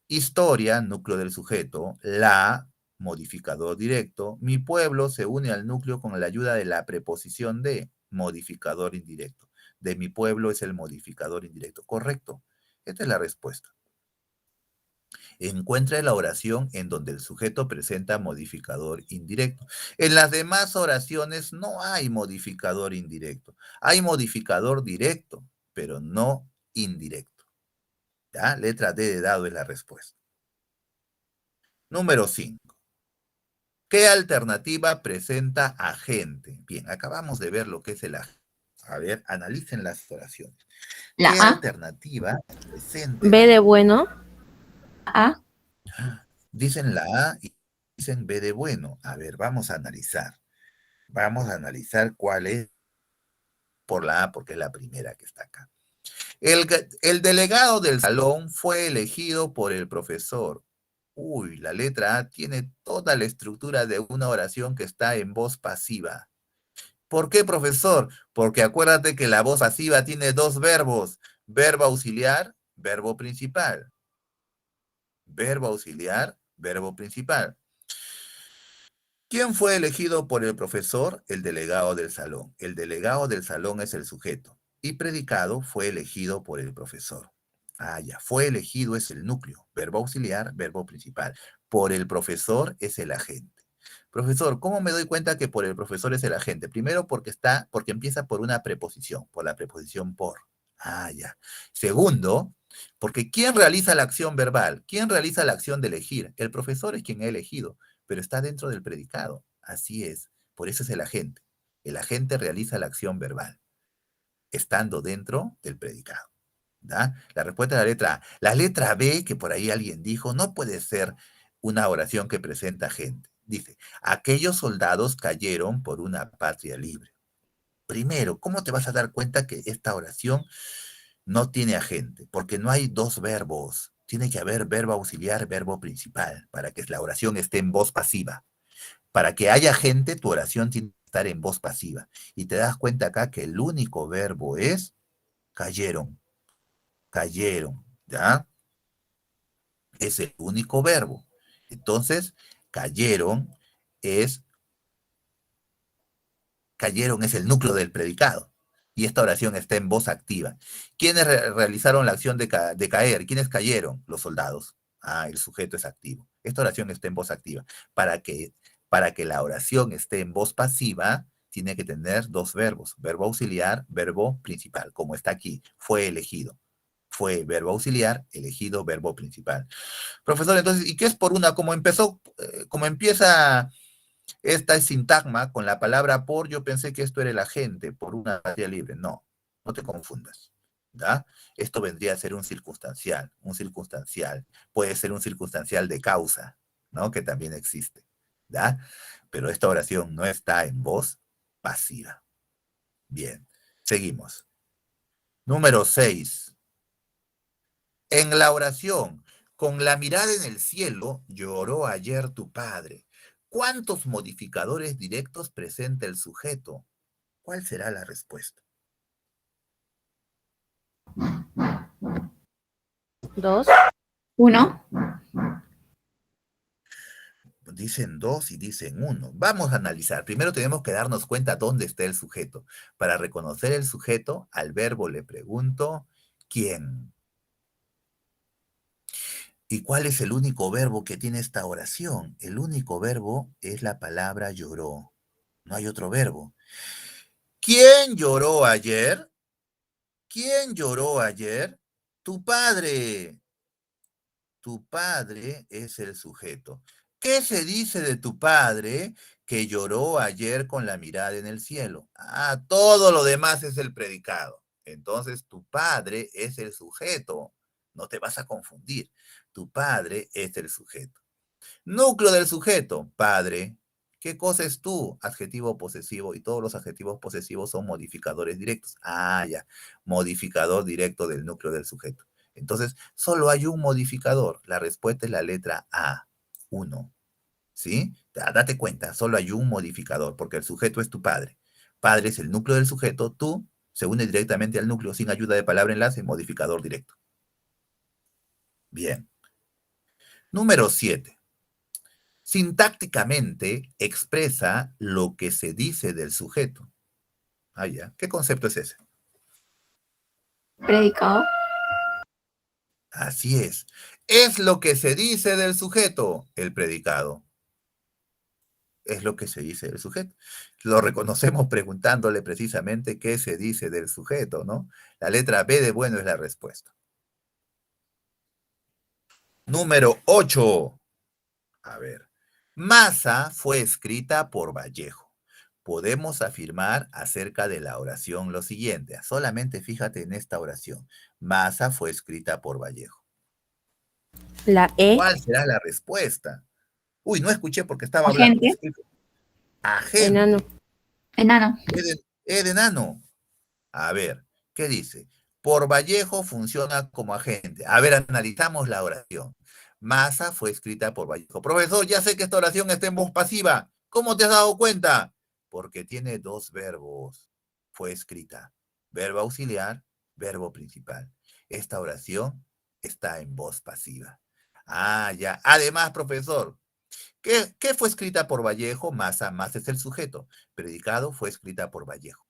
Historia, núcleo del sujeto, la, modificador directo. Mi pueblo se une al núcleo con la ayuda de la preposición de, modificador indirecto. De mi pueblo es el modificador indirecto. Correcto. Esta es la respuesta. Encuentre la oración en donde el sujeto presenta modificador indirecto. En las demás oraciones no hay modificador indirecto. Hay modificador directo, pero no indirecto. ¿Ya? Letra D de dado es la respuesta. Número 5. ¿Qué alternativa presenta agente? Bien, acabamos de ver lo que es el agente. A ver, analicen las oraciones. La ¿Qué A. alternativa presenta? B de bueno. A. Dicen la A y dicen B de bueno. A ver, vamos a analizar. Vamos a analizar cuál es por la A, porque es la primera que está acá. El delegado del salón fue elegido por el profesor. Uy, la letra A tiene toda la estructura de una oración que está en voz pasiva. ¿Por qué, profesor? Porque acuérdate que la voz pasiva tiene dos verbos, verbo auxiliar, verbo principal. Verbo auxiliar, verbo principal. ¿Quién fue elegido por el profesor? El delegado del salón. El delegado del salón es el sujeto. Y predicado fue elegido por el profesor. Ah, ya. Fue elegido es el núcleo. Verbo auxiliar, verbo principal. Por el profesor es el agente. Profesor, ¿cómo me doy cuenta que por el profesor es el agente? Primero porque empieza por una preposición, por la preposición por. Ah, ya. Segundo, porque ¿quién realiza la acción verbal? ¿Quién realiza la acción de elegir? El profesor es quien ha elegido, pero está dentro del predicado. Así es. Por eso es el agente. El agente realiza la acción verbal, estando dentro del predicado. ¿Da? La respuesta es la letra A. La letra B, que por ahí alguien dijo, no puede ser una oración que presenta gente. Dice, aquellos soldados cayeron por una patria libre. Primero, ¿cómo te vas a dar cuenta que esta oración no tiene agente? Porque no hay dos verbos. Tiene que haber verbo auxiliar, verbo principal, para que la oración esté en voz pasiva. Para que haya gente, tu oración tiene que estar en voz pasiva. Y te das cuenta acá que el único verbo es cayeron. Cayeron, ¿ya? Es el único verbo. Entonces, cayeron es el núcleo del predicado. Y esta oración está en voz activa. ¿Quiénes realizaron la acción de caer? ¿Quiénes cayeron? Los soldados. Ah, el sujeto es activo. Esta oración está en voz activa. Para que la oración esté en voz pasiva, tiene que tener dos verbos. Verbo auxiliar, verbo principal, como está aquí. Fue elegido. Fue verbo auxiliar, elegido, verbo principal. Profesor, entonces, ¿y qué es por una? Como empieza esta sintagma con la palabra por, yo pensé que esto era el agente, por una patria libre. No, no te confundas. ¿Ya? Esto vendría a ser un circunstancial. Un circunstancial. Puede ser un circunstancial de causa, ¿no? Que también existe. ¿Ya? Pero esta oración no está en voz pasiva. Bien, seguimos. Número 6. En la oración, con la mirada en el cielo, lloró ayer tu padre. ¿Cuántos modificadores directos presenta el sujeto? ¿Cuál será la respuesta? 2. 1, Dicen 2 y dicen 1. Vamos a analizar. Primero tenemos que darnos cuenta dónde está el sujeto. Para reconocer el sujeto, al verbo le pregunto, ¿quién? ¿Y cuál es el único verbo que tiene esta oración? El único verbo es la palabra lloró. No hay otro verbo. ¿Quién lloró ayer? ¿Quién lloró ayer? Tu padre. Tu padre es el sujeto. ¿Qué se dice de tu padre que lloró ayer con la mirada en el cielo? Ah, todo lo demás es el predicado. Entonces, tu padre es el sujeto. No te vas a confundir. Tu padre es el sujeto. Núcleo del sujeto, padre. ¿Qué cosa es tú? Adjetivo posesivo, y todos los adjetivos posesivos son modificadores directos. Ah, ya. Modificador directo del núcleo del sujeto. Entonces, solo hay un modificador. La respuesta es la letra A, 1. ¿Sí? Date cuenta, solo hay un modificador, porque el sujeto es tu padre. Padre es el núcleo del sujeto, tú se une directamente al núcleo sin ayuda de palabra enlace, modificador directo. Bien. Número 7. Sintácticamente expresa lo que se dice del sujeto. Ah, ya. ¿Qué concepto es ese? predicado, Así es. Es lo que se dice del sujeto, el predicado. Es lo que se dice del sujeto. Lo reconocemos preguntándole precisamente qué se dice del sujeto, ¿no? La letra B de bueno es la respuesta. Número 8. A ver. Masa fue escrita por Vallejo. Podemos afirmar acerca de la oración lo siguiente. Solamente fíjate en esta oración. Masa fue escrita por Vallejo. La E. ¿Cuál será la respuesta? Uy, no escuché porque estaba hablando. agente, Agente. Enano. enano, E de enano. A ver, ¿qué dice? Por Vallejo funciona como agente. A ver, analizamos la oración. Masa fue escrita por Vallejo. Profesor, ya sé que esta oración está en voz pasiva. ¿Cómo te has dado cuenta? Porque tiene dos verbos. Fue escrita. Verbo auxiliar, verbo principal. Esta oración está en voz pasiva. Ah, ya. Además, profesor, ¿qué fue escrita por Vallejo? Masa, masa es el sujeto. Predicado fue escrita por Vallejo.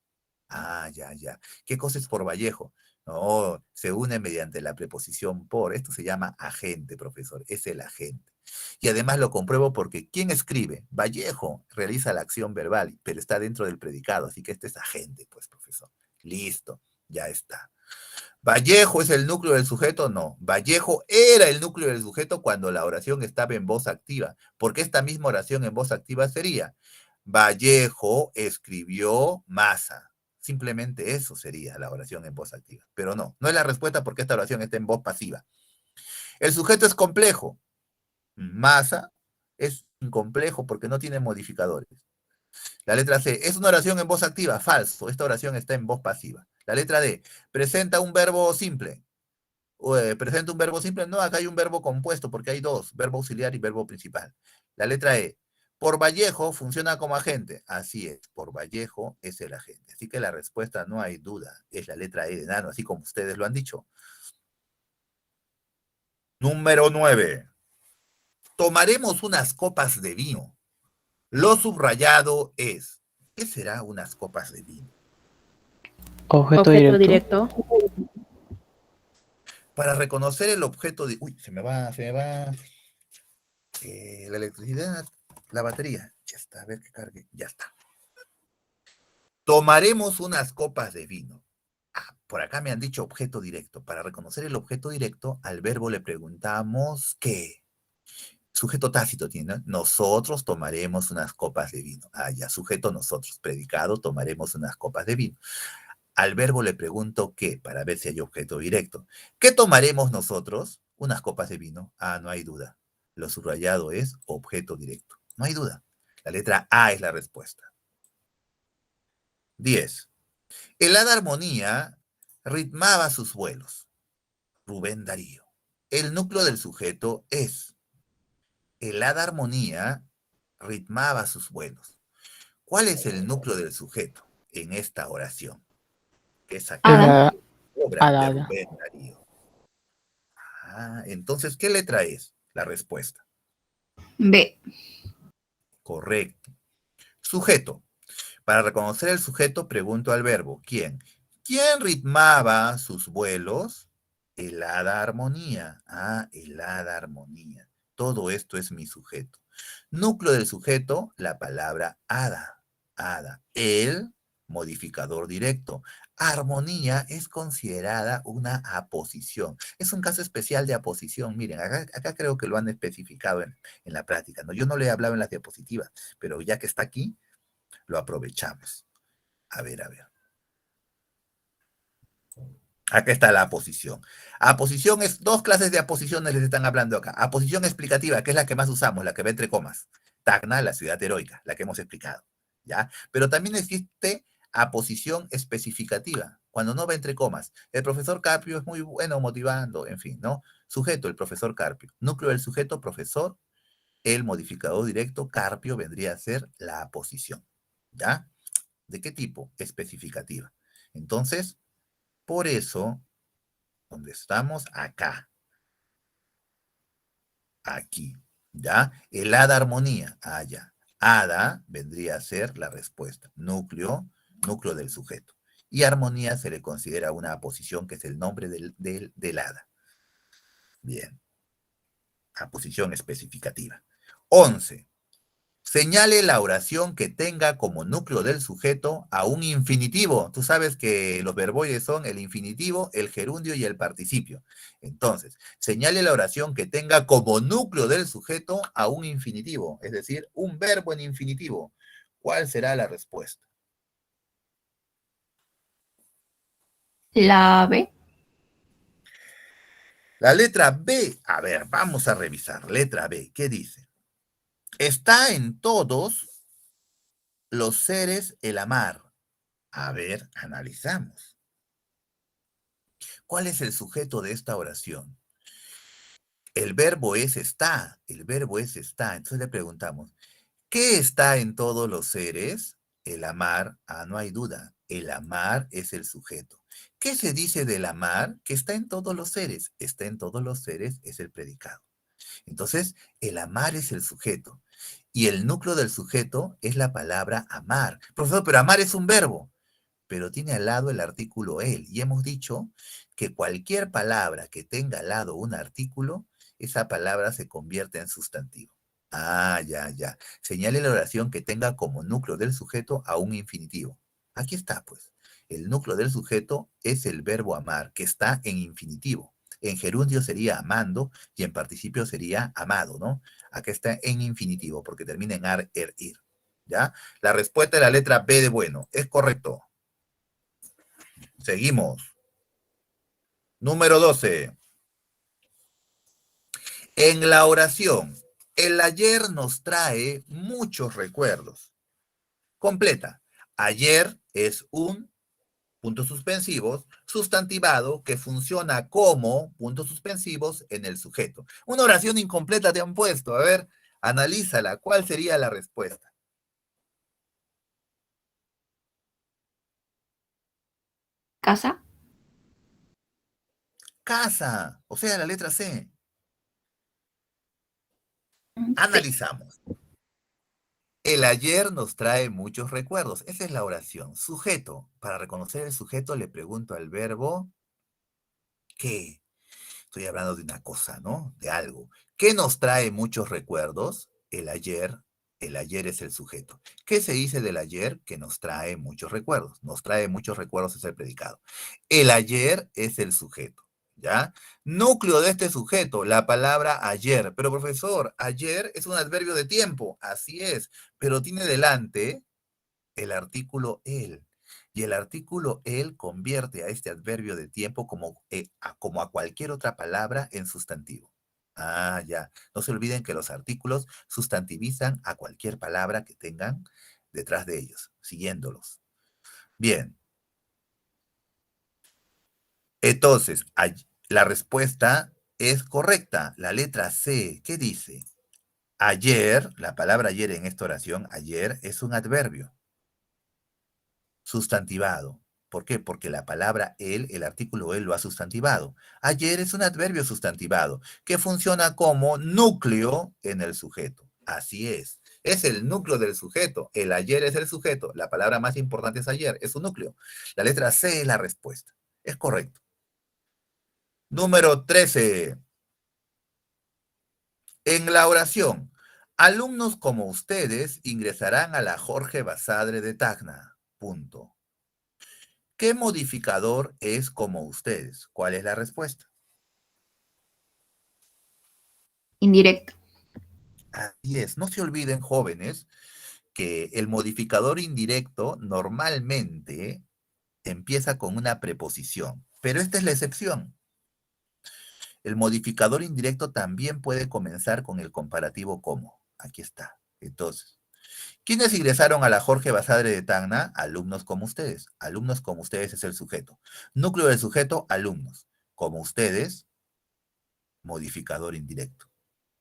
Ah, ya, ya. ¿Qué cosa es por Vallejo? No, se une mediante la preposición por. Esto se llama agente, profesor. Es el agente. Y además lo compruebo porque ¿quién escribe? Vallejo realiza la acción verbal, pero está dentro del predicado, así que este es agente, pues, profesor. Listo, ya está. ¿Vallejo es el núcleo del sujeto? No. Vallejo era el núcleo del sujeto cuando la oración estaba en voz activa, porque esta misma oración en voz activa sería: Vallejo escribió Masa. Simplemente eso sería la oración en voz activa. Pero no, no es la respuesta porque esta oración está en voz pasiva. El sujeto es complejo. Masa es incomplejo porque no tiene modificadores. La letra C, ¿es una oración en voz activa? Falso, esta oración está en voz pasiva. La letra D, presenta un verbo simple. ¿Presenta un verbo simple? No, acá hay un verbo compuesto porque hay dos, verbo auxiliar y verbo principal. La letra E, por Vallejo funciona como agente. Así es, por Vallejo es el agente. Así que la respuesta, no hay duda, es la letra E de enano, así como ustedes lo han dicho. Número 9. Tomaremos unas copas de vino. Lo subrayado es, ¿qué será unas copas de vino? Objeto Objeto directo. directo. Para reconocer el objeto de... Uy, se me va la electricidad, la batería. Ya está, a ver que cargue. Ya está. Tomaremos unas copas de vino. Ah, por acá me han dicho objeto directo. Para reconocer el objeto directo, al verbo le preguntamos ¿qué? Sujeto tácito tiene, ¿no? Nosotros tomaremos unas copas de vino. Ah, ya, sujeto nosotros. Predicado, tomaremos unas copas de vino. Al verbo le pregunto qué, para ver si hay objeto directo. ¿Qué tomaremos nosotros? Unas copas de vino. Ah, no hay duda. Lo subrayado es objeto directo. No hay duda. La letra A es la respuesta. 10. El hada armonía ritmaba sus vuelos. Rubén Darío. El núcleo del sujeto es. El hada armonía ritmaba sus vuelos. ¿Cuál es el núcleo del sujeto en esta oración? Que es aquí, Ada. obra de Ada. Rubén Darío. Ah, entonces, ¿qué letra es? La respuesta. B. Correcto. Sujeto. Para reconocer el sujeto, pregunto al verbo. ¿Quién? ¿Quién ritmaba sus vuelos? El hada armonía. Ah, el hada armonía. Todo esto es mi sujeto. Núcleo del sujeto, la palabra hada. Hada. El modificador directo. Armonía es considerada una aposición. Es un caso especial de aposición. Miren, acá creo que lo han especificado en la práctica, ¿no? Yo no le he hablado en las diapositivas, pero ya que está aquí, lo aprovechamos. A ver, a ver. Acá está la aposición. Aposición es, dos clases de aposiciones les están hablando acá. Aposición explicativa, que es la que más usamos, la que va entre comas. Tacna, la ciudad heroica, la que hemos explicado. ¿Ya? Pero también existe aposición especificativa, cuando no va entre comas. El profesor Carpio es muy bueno motivando, en fin, ¿no? Sujeto, el profesor Carpio. Núcleo del sujeto, profesor. El modificador directo, Carpio, vendría a ser la aposición. ¿Ya? ¿De qué tipo? Especificativa. Entonces, por eso, donde estamos, acá, aquí, ¿ya? El hada armonía, allá. Hada vendría a ser la respuesta. Núcleo del sujeto. Y armonía se le considera una aposición que es el nombre del hada. Bien. Aposición especificativa. 11. Señale la oración que tenga como núcleo del sujeto a un infinitivo. Tú sabes que los verboides son el infinitivo, el gerundio y el participio. Entonces, señale la oración que tenga como núcleo del sujeto a un infinitivo, es decir, un verbo en infinitivo. ¿Cuál será la respuesta? La B. La letra B. A ver, vamos a revisar. Letra B, ¿qué dice? Está en todos los seres el amar. A ver, analizamos. ¿Cuál es el sujeto de esta oración? El verbo es está, el verbo es está. Entonces le preguntamos, ¿qué está en todos los seres? El amar, no hay duda, el amar es el sujeto. ¿Qué se dice del amar? Que está en todos los seres. Está en todos los seres es el predicado. Entonces, el amar es el sujeto. Y el núcleo del sujeto es la palabra amar. Profesor, pero amar es un verbo, pero tiene al lado el artículo el. Y hemos dicho que cualquier palabra que tenga al lado un artículo, esa palabra se convierte en sustantivo. Ah, ya, ya. Señale la oración que tenga como núcleo del sujeto a un infinitivo. Aquí está, pues. El núcleo del sujeto es el verbo amar, que está en infinitivo. En gerundio sería amando y en participio sería amado, ¿no? Acá está en infinitivo porque termina en ar, er, ir. ¿Ya? La respuesta de la letra B de bueno. Es correcto. Seguimos. Número 12. En la oración, el ayer nos trae muchos recuerdos. Completa. Ayer es un, puntos suspensivos, sustantivado que funciona como puntos suspensivos en el sujeto. Una oración incompleta te han puesto. A ver, analízala. ¿Cuál sería la respuesta? Casa. Casa. O sea, la letra C. Sí. Analizamos. El ayer nos trae muchos recuerdos. Esa es la oración. Sujeto. Para reconocer el sujeto le pregunto al verbo ¿qué? Estoy hablando de una cosa, ¿no? De algo. ¿Qué nos trae muchos recuerdos? El ayer. El ayer es el sujeto. ¿Qué se dice del ayer? Que nos trae muchos recuerdos. Nos trae muchos recuerdos es el predicado. El ayer es el sujeto. ¿Ya? Núcleo de este sujeto, la palabra ayer. Pero profesor, ayer es un adverbio de tiempo. Así es. Pero tiene delante el artículo el. Y el artículo el convierte a este adverbio de tiempo como a cualquier otra palabra en sustantivo. Ah, ya. No se olviden que los artículos sustantivizan a cualquier palabra que tengan detrás de ellos, siguiéndolos. Bien. Entonces, la respuesta es correcta. La letra C, ¿qué dice? Ayer, la palabra ayer en esta oración, ayer es un adverbio sustantivado. ¿Por qué? Porque la palabra el artículo el lo ha sustantivado. Ayer es un adverbio sustantivado que funciona como núcleo en el sujeto. Así es. Es el núcleo del sujeto. El ayer es el sujeto. La palabra más importante es ayer. Es un núcleo. La letra C es la respuesta. Es correcto. Número 13. En la oración, alumnos como ustedes ingresarán a la Jorge Basadre de Tacna. Punto. ¿Qué modificador es como ustedes? ¿Cuál es la respuesta? Indirecto. Así es. No se olviden, jóvenes, que el modificador indirecto normalmente empieza con una preposición, pero esta es la excepción. El modificador indirecto también puede comenzar con el comparativo como. Aquí está. Entonces, ¿quiénes ingresaron a la Jorge Basadre de Tacna? Alumnos como ustedes. Alumnos como ustedes es el sujeto. Núcleo del sujeto, alumnos. Como ustedes, modificador indirecto.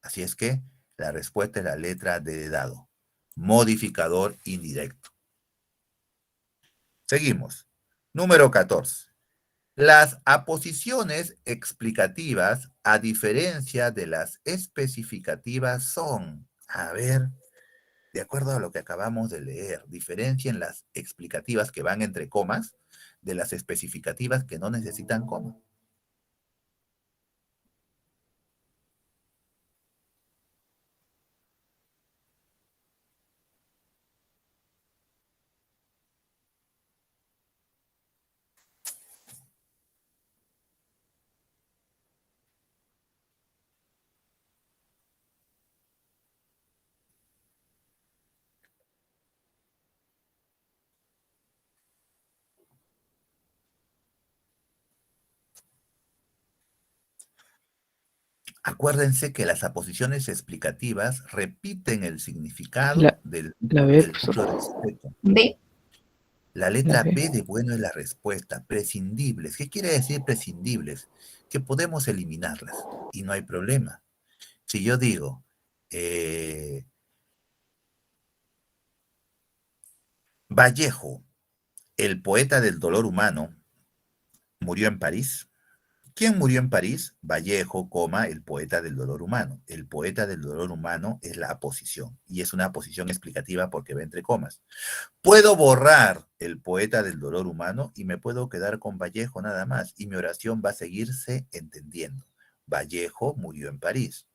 Así es que la respuesta es la letra D de dado. Modificador indirecto. Seguimos. Número 14. Las aposiciones explicativas, a diferencia de las especificativas, son, a ver, de acuerdo a lo que acabamos de leer, diferencien las explicativas que van entre comas de las especificativas que no necesitan coma. Acuérdense que las aposiciones explicativas repiten el significado del La B, del profesor. núcleo del sujeto. B. La La letra B. B de bueno es la respuesta. Prescindibles. ¿Qué quiere decir prescindibles? Que podemos eliminarlas y no hay problema. Si yo digo, Vallejo, el poeta del dolor humano, murió en París. ¿Quién murió en París? Vallejo, coma, el poeta del dolor humano. El poeta del dolor humano es la aposición y es una aposición explicativa porque va entre comas. Puedo borrar el poeta del dolor humano y me puedo quedar con Vallejo nada más y mi oración va a seguirse entendiendo. Vallejo murió en París.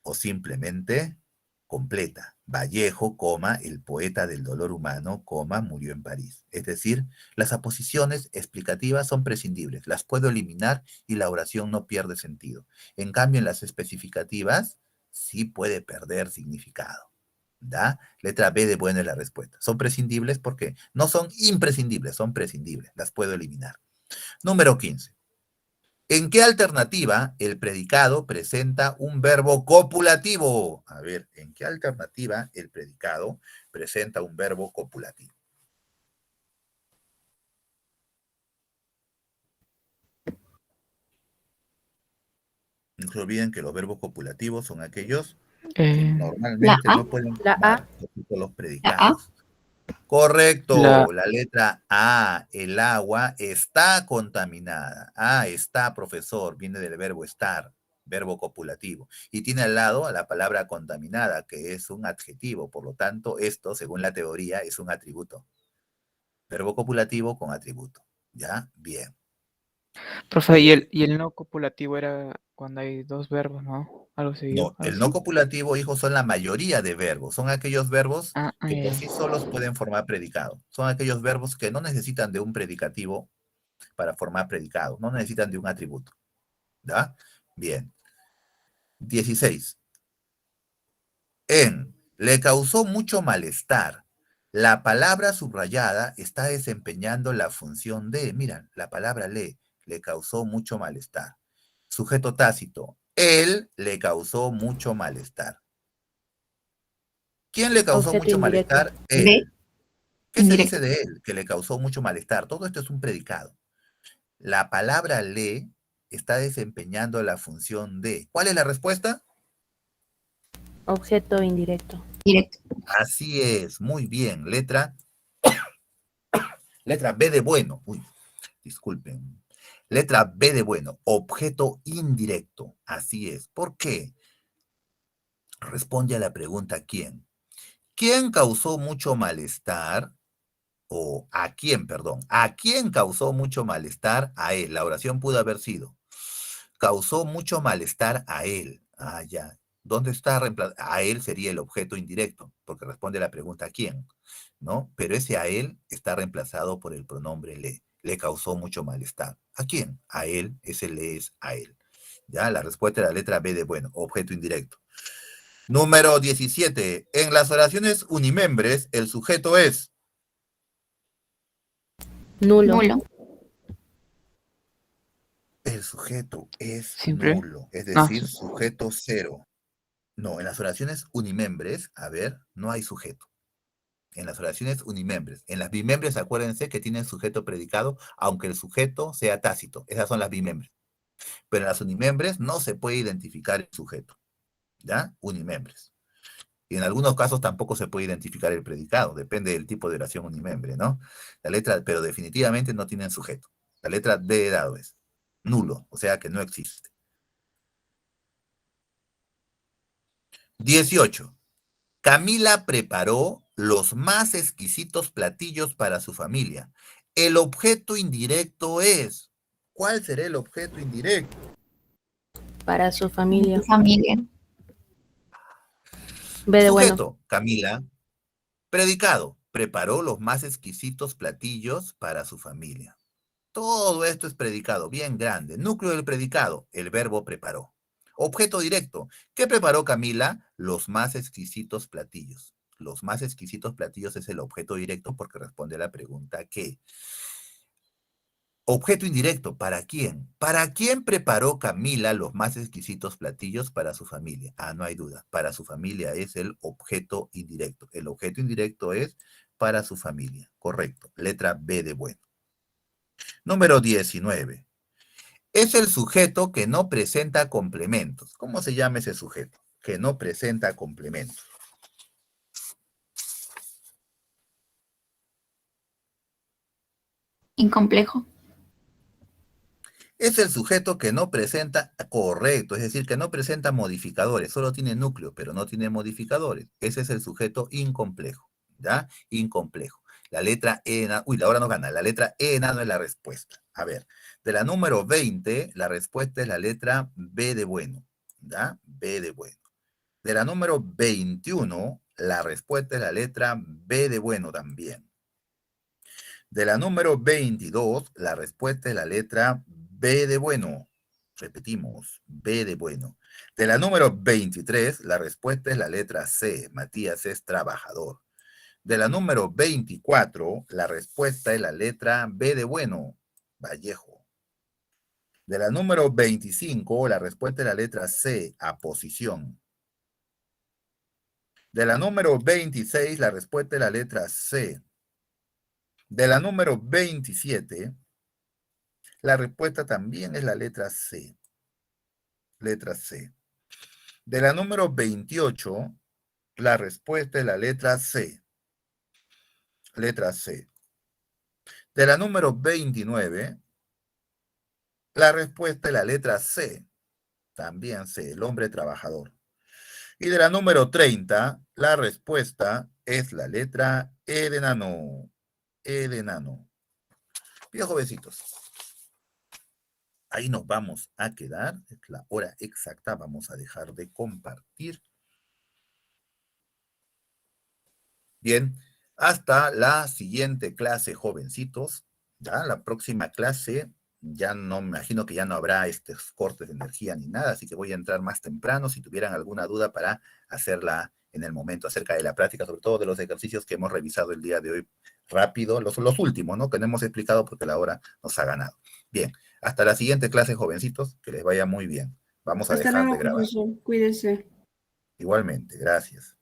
O simplemente completa. Vallejo, coma, el poeta del dolor humano, coma, murió en París. Es decir, las aposiciones explicativas son prescindibles, las puedo eliminar y la oración no pierde sentido. En cambio, en las especificativas sí puede perder significado. ¿Da? Letra B de buena es la respuesta. Son prescindibles porque no son imprescindibles, son prescindibles, las puedo eliminar. Número 15. ¿En qué alternativa el predicado presenta un verbo copulativo? A ver, ¿en qué alternativa el predicado presenta un verbo copulativo? No se olviden que los verbos copulativos son aquellos que La normalmente A. no pueden La A. formar los La A. predicados. Correcto, La, la letra A, el agua está contaminada. Ah, está, profesor, viene del verbo estar, verbo copulativo. Y tiene al lado a la palabra contaminada, que es un adjetivo. Por lo tanto, esto, según la teoría, es un atributo. Verbo copulativo con atributo. ¿Ya? Bien, profe, y bien. el no copulativo era cuando hay dos verbos, ¿no? Algo seguido, No, algo el no así. copulativo, hijos, son la mayoría de verbos. Son aquellos verbos que por Ya. sí solos pueden formar predicado. Son aquellos verbos que no necesitan de un predicativo para formar predicado. No necesitan de un atributo. ¿Ya? Bien. 16. Le causó mucho malestar La palabra subrayada está desempeñando la función de, mira, la palabra le causó mucho malestar. Sujeto tácito, él le causó mucho malestar. ¿Quién le causó Objeto mucho indirecto. malestar? De Él. ¿Qué se dice indirecto. de él? Que le causó mucho malestar. Todo esto es un predicado. La palabra le está desempeñando la función de. ¿Cuál es la respuesta? Objeto indirecto. Directo. Así es, muy bien. Letra B de bueno. Uy, disculpen. Letra B de bueno. Objeto indirecto. Así es. ¿Por qué? Responde a la pregunta ¿quién? ¿Quién causó mucho malestar? O ¿a quién, perdón? ¿A quién causó mucho malestar? A él. La oración pudo haber sido. Causó mucho malestar a él. Ah, ya. ¿Dónde está reemplazado? A él sería el objeto indirecto, porque responde a la pregunta ¿quién? ¿No? Pero ese a él está reemplazado por el pronombre le. Le causó mucho malestar. ¿A quién? A él, ese le es a él. Ya, la respuesta es la letra B de bueno, objeto indirecto. Número 17. En las oraciones unimembres, el sujeto es Nulo. Nulo. el sujeto es Siempre. nulo, es Ah, decir, sí. sujeto cero. No, en las oraciones unimembres, a ver, no hay sujeto. En las oraciones unimembres. En las bimembres, acuérdense que tienen sujeto predicado, aunque el sujeto sea tácito. Esas son las bimembres. Pero en las unimembres no se puede identificar el sujeto. ¿Ya? Unimembres. Y en algunos casos tampoco se puede identificar el predicado. Depende del tipo de oración unimembre, ¿no? La letra, pero definitivamente no tienen sujeto. La letra D de dado es nulo, o sea que no existe. 18. Camila preparó los más exquisitos platillos para su familia. El objeto indirecto es. ¿Cuál será el objeto indirecto? Para su familia. Tu familia. B de bueno. Sujeto, Camila. Predicado, preparó los más exquisitos platillos para su familia. Todo esto es predicado, bien grande. Núcleo del predicado, el verbo preparó. Objeto directo, ¿qué preparó Camila? Los más exquisitos platillos. Los más exquisitos platillos es el objeto directo porque responde a la pregunta ¿qué? Objeto indirecto, ¿para quién? ¿Para quién preparó Camila los más exquisitos platillos para su familia? Ah, no hay duda. Para su familia es el objeto indirecto. El objeto indirecto es para su familia. Correcto. Letra B de bueno. Número 19. Es el sujeto que no presenta complementos. ¿Cómo se llama ese sujeto? Que no presenta complementos. Incomplejo. Es el sujeto que no presenta, correcto, es decir, que no presenta modificadores, solo tiene núcleo, pero no tiene modificadores. Ese es el sujeto incomplejo, ¿ya? Incomplejo. La letra E, uy, la hora no gana, la letra E no es la respuesta. A ver, de la número 20, la respuesta es la letra B de bueno, ¿ya? B de bueno. De la número 21, la respuesta es la letra B de bueno también. De la número 22, la respuesta es la letra B de bueno. Repetimos, B de bueno. De la número 23, la respuesta es la letra C. Matías es trabajador. De la número 24, la respuesta es la letra B de bueno. Vallejo. De la número 25, la respuesta es la letra C. Aposición. De la número 26, la respuesta es la letra C. De la número 27, la respuesta también es la letra C. Letra C. De la número 28, la respuesta es la letra C. Letra C. De la número 29, la respuesta es la letra C. También C, el hombre trabajador. Y de la número 30, la respuesta es la letra E de enano. E de enano. Bien, jovencitos. Ahí nos vamos a quedar. Es la hora exacta. Vamos a dejar de compartir. Bien, hasta la siguiente clase, jovencitos. Ya, la próxima clase, ya no me imagino que ya no habrá estos cortes de energía ni nada, así que voy a entrar más temprano si tuvieran alguna duda para hacerla en el momento acerca de la práctica, sobre todo de los ejercicios que hemos revisado el día de hoy rápido, los últimos, ¿no? Que no hemos explicado porque la hora nos ha ganado. Bien, hasta la siguiente clase, jovencitos, que les vaya muy bien. Vamos a Hasta dejar luego, de grabar. profesor. Cuídese. Igualmente, gracias.